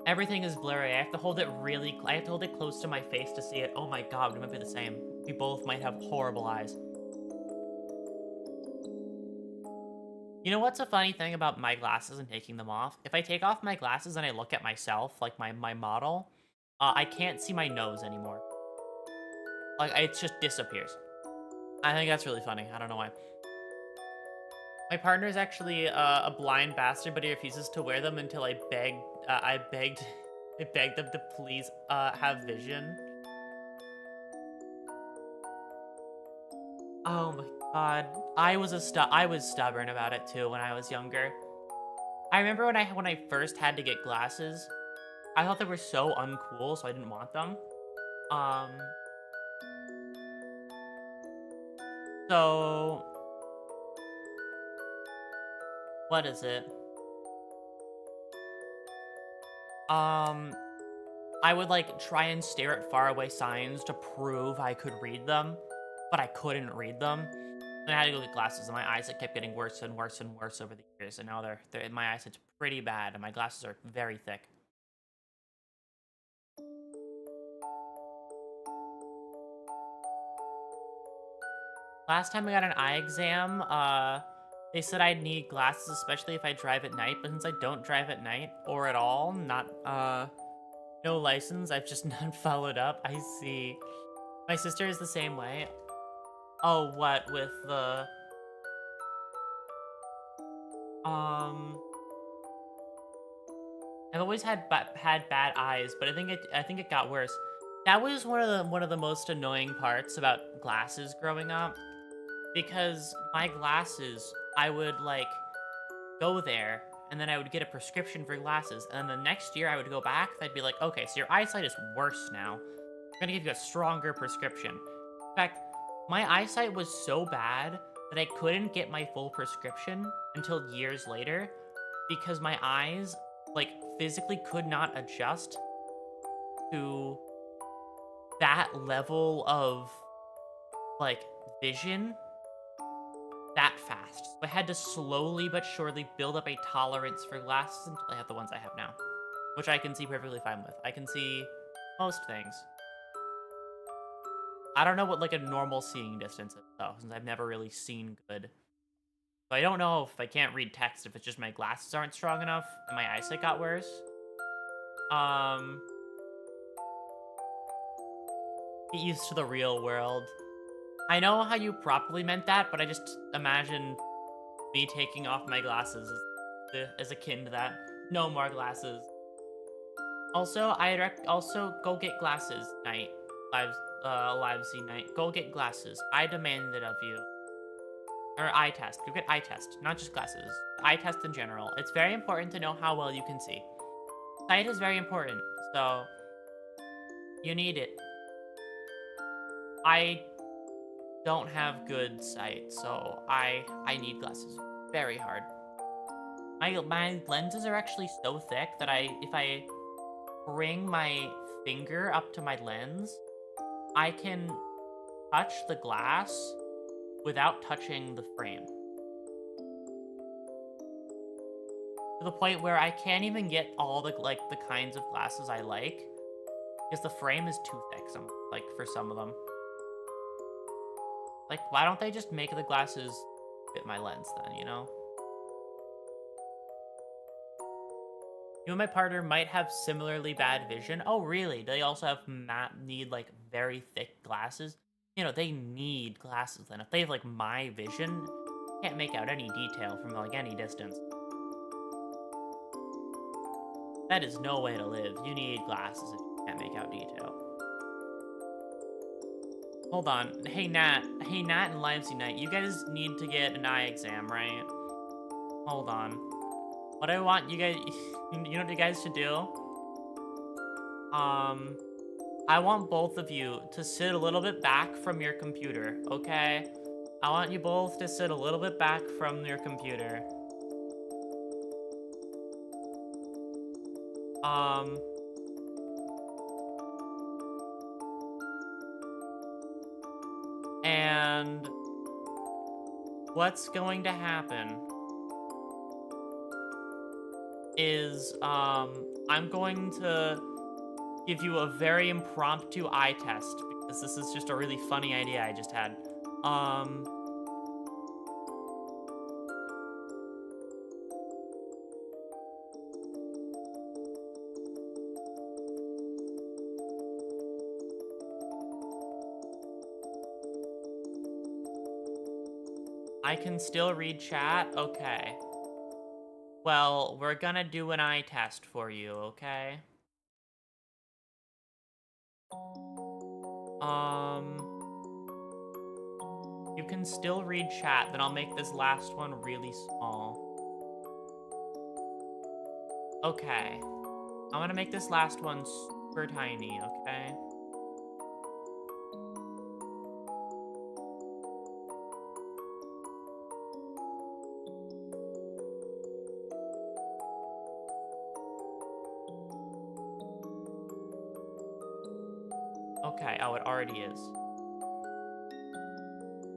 Everything is blurry. I have to hold it close to my face to see it. Oh my god, we might be the same. We both might have horrible eyes. You know what's a funny thing about my glasses and taking them off? If I take off my glasses and I look at myself, like my model, I can't see my nose anymore. Like, it just disappears. I think that's really funny. I don't know why. My partner is actually a blind bastard, but he refuses to wear them until I begged them to please have vision. Oh my god, I was stubborn about it too when I was younger. I remember when I first had to get glasses, I thought they were so uncool, so I didn't want them. So what is it? I would like try and stare at faraway signs to prove I could read them, but I couldn't read them. And I had to go get glasses, and my eyesight kept getting worse and worse and worse over the years. And now my eyesight's pretty bad, and my glasses are very thick. Last time I got an eye exam, they said I'd need glasses, especially if I drive at night. But since I don't drive at night or at all, no license, I've just not followed up. I see. My sister is the same way. Oh, what with the um? I've always had bad eyes, but I think it got worse. That was one of the most annoying parts about glasses growing up, because my glasses, I would like go there and then I would get a prescription for glasses, and then the next year I would go back. They'd be like, "Okay, so your eyesight is worse now. We're gonna give you a stronger prescription." In fact, my eyesight was so bad that I couldn't get my full prescription until years later because my eyes like physically could not adjust to that level of like vision that fast. So I had to slowly but surely build up a tolerance for glasses until I have the ones I have now, which I can see perfectly fine with. I can see most things. I don't know what like a normal seeing distance is though, since I've never really seen good. So I don't know if I can't read text, if it's just my glasses aren't strong enough and my eyesight got worse. Get used to the real world. I know how you properly meant that, but I just imagine me taking off my glasses as akin to that. No more glasses. Also, also go get glasses night. Live Z night. Go get glasses. I demand it of you. Or eye test. Go get eye test, not just glasses. Eye test in general. It's very important to know how well you can see. Sight is very important, so you need it. I don't have good sight, so I need glasses very hard. My lenses are actually so thick that if I bring my finger up to my lens, I can touch the glass without touching the frame. To the point where I can't even get all the kinds of glasses I like because the frame is too thick for some of them. Like, why don't they just make the glasses fit my lens then, you know? You and my partner might have similarly bad vision. Oh, really? They also need, like, very thick glasses? You know, they need glasses then. If they have, like, my vision, can't make out any detail from, like, any distance. That is no way to live. You need glasses if you can't make out detail. Hold on. Hey, Nat and Livesy Night, you guys need to get an eye exam, right? Hold on. What I want you guys... You know what you guys should do? I want both of you to sit a little bit back from your computer, okay? I want you both to sit a little bit back from your computer. And what's going to happen is, I'm going to give you a very impromptu eye test, because this is just a really funny idea I just had. I can still read chat? Okay. Well, we're gonna do an eye test for you, okay? You can still read chat, then I'll make this last one really small. Okay. I'm gonna make this last one super tiny, okay? Okay, oh, it already is.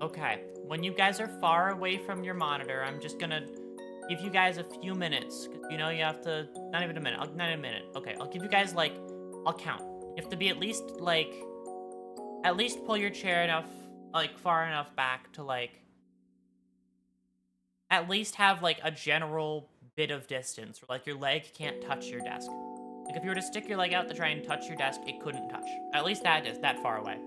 Okay, when you guys are far away from your monitor, I'm just gonna give you guys a few minutes. 'Cause you know you have to, not even a minute, not even a minute. Okay, I'll give you guys like, I'll count. You have to be at least like, at least pull your chair enough, like far enough back to like, at least have like a general bit of distance, where like your leg can't touch your desk. Like if you were to stick your leg out to try and touch your desk, it couldn't touch. At least that far away.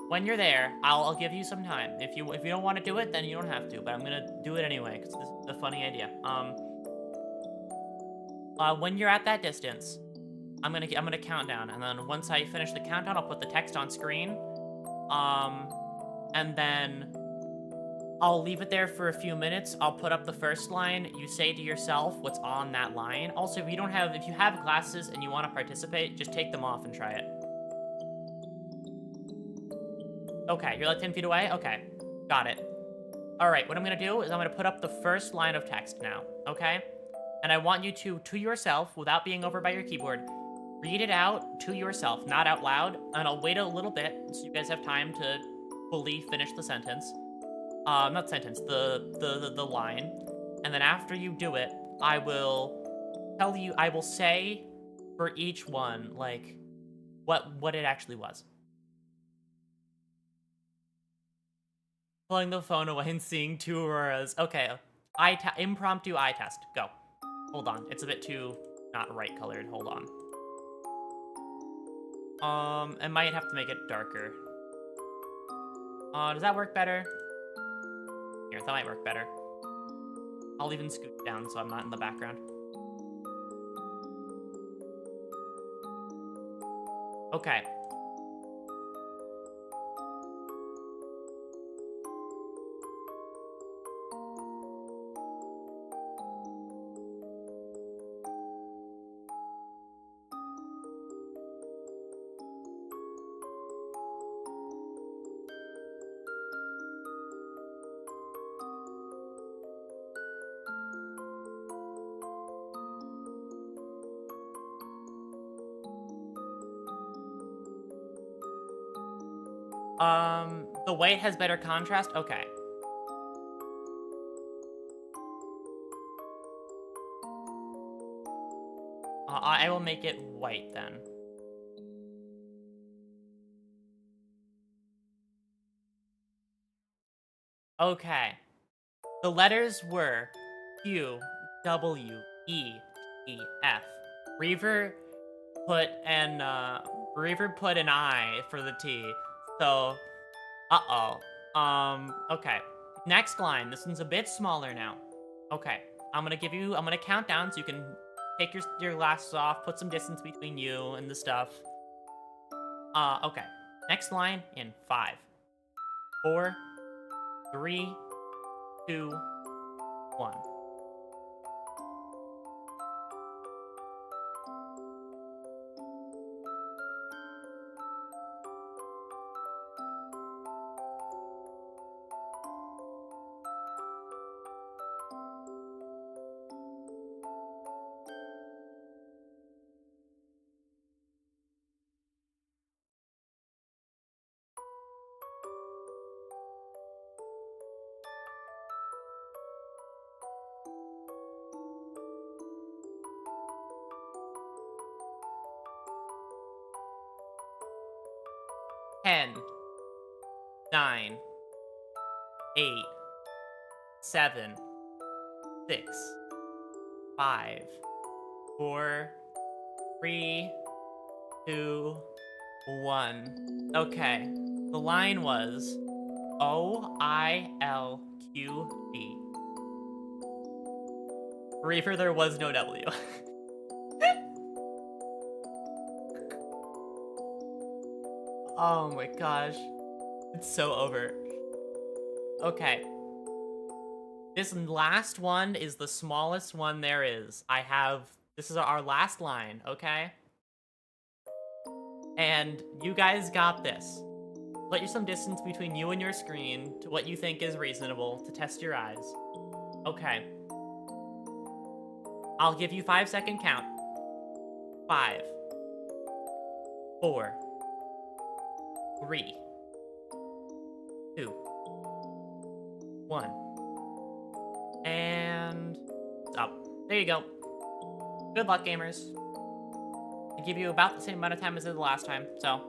When you're there, I'll give you some time. If you don't want to do it, then you don't have to. But I'm gonna do it anyway because this is a funny idea. When you're at that distance, I'm gonna count down, and then once I finish the countdown, I'll put the text on screen. And then I'll leave it there for a few minutes. I'll put up the first line. You say to yourself what's on that line. Also, if you have glasses and you want to participate, just take them off and try it. Okay, you're like 10 feet away? Okay, got it. All right, what I'm gonna do is I'm gonna put up the first line of text now, okay? And I want you to yourself, without being over by your keyboard, read it out to yourself, not out loud, and I'll wait a little bit so you guys have time to fully finish the sentence. Not sentence, the line. And then after you do it, I will say for each one, like, what it actually was. Pulling the phone away and seeing two Auroras. Okay, impromptu eye test. Go. Hold on, it's a bit too not right colored. Hold on. I might have to make it darker. Does that work better? Here, that might work better. I'll even scoot down so I'm not in the background. Okay. The white has better contrast? Okay. I will make it white then. Okay. The letters were Q, W, E, T, F. Reaver put an I for the T. So, okay. Next line. This one's a bit smaller now. Okay. I'm gonna count down so you can take your glasses off, put some distance between you and the stuff. Okay. Next line in 5, 4, 3, 2, 1. Ten, 9, 8, 7, 6, 5, 4, 3, 2, 1. Okay. The line was OILQB. Reaper, there was no W. Oh my gosh. It's so over. Okay. This last one is the smallest one there is. This is our last line, okay? And you guys got this. Put some distance between you and your screen to what you think is reasonable to test your eyes. Okay. I'll give you 5-second count. 5, 4, 3, 2, 1. And stop. There you go. Good luck, gamers. I give you about the same amount of time as the last time, so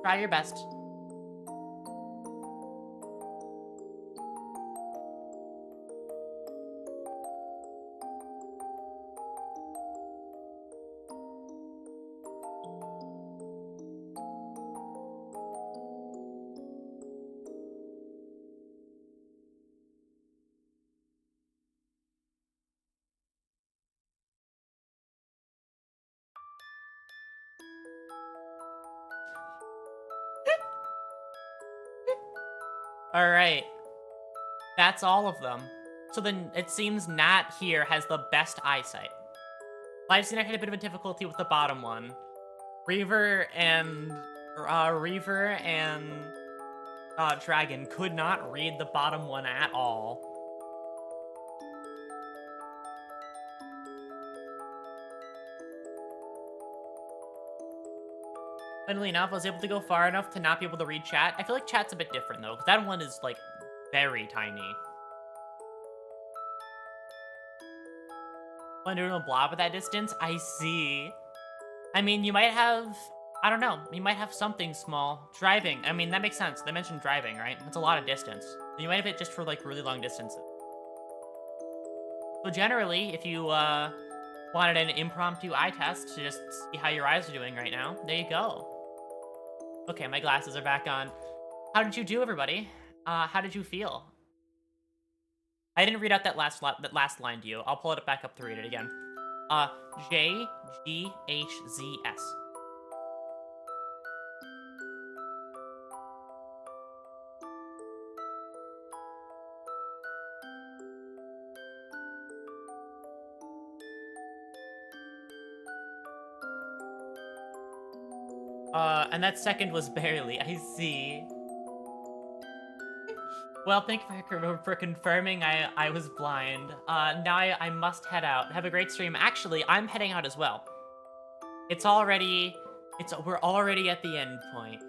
try your best. Alright. That's all of them. So then it seems Nat here has the best eyesight. I've seen I had a bit of a difficulty with the bottom one. Reaver and Dragon could not read the bottom one at all. Funnily enough, I was able to go far enough to not be able to read chat. I feel like chat's a bit different though, because that one is like very tiny. When doing a blob at that distance, I see. I mean, you might have, I don't know, you might have something small. Driving, I mean, that makes sense. They mentioned driving, right? That's a lot of distance. You might have it just for like really long distances. So generally, if you wanted an impromptu eye test to just see how your eyes are doing right now, there you go. Okay, my glasses are back on. How did you do, everybody? How did you feel? I didn't read out that last line to you. I'll pull it back up to read it again. JGHZS. And that second was barely. I see. Well, thank you for confirming I was blind. Now I must head out. Have a great stream. Actually, I'm heading out as well. We're already at the end point.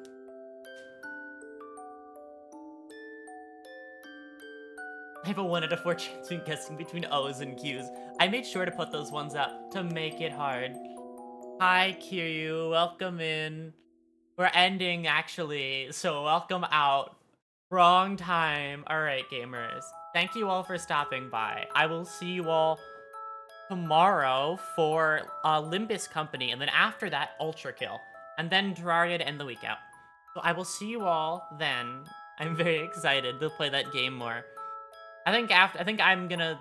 I have a 1 out of 4 chance in guessing between O's and Q's. I made sure to put those ones up to make it hard. Hi, Kiryu. Welcome in. We're ending, actually, so welcome out. Wrong time. Alright, gamers. Thank you all for stopping by. I will see you all tomorrow for Limbus Company, and then after that, Ultra Kill. And then Terraria to end the week out. So I will see you all then. I'm very excited to play that game more. I think I'm gonna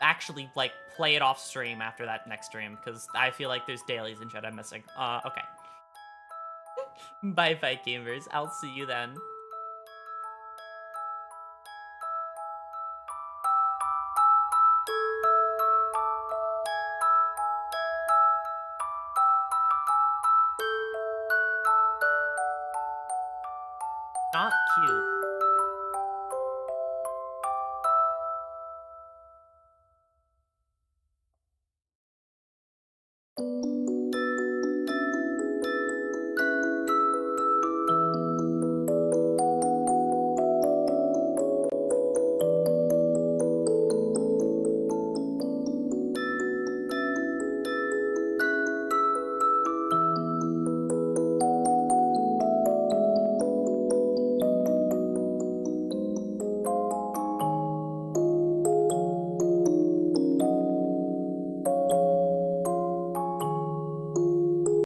actually, like, play it off stream after that next stream, because I feel like there's dailies and shit I'm missing. Okay. Bye-bye, gamers. I'll see you then. Not cute.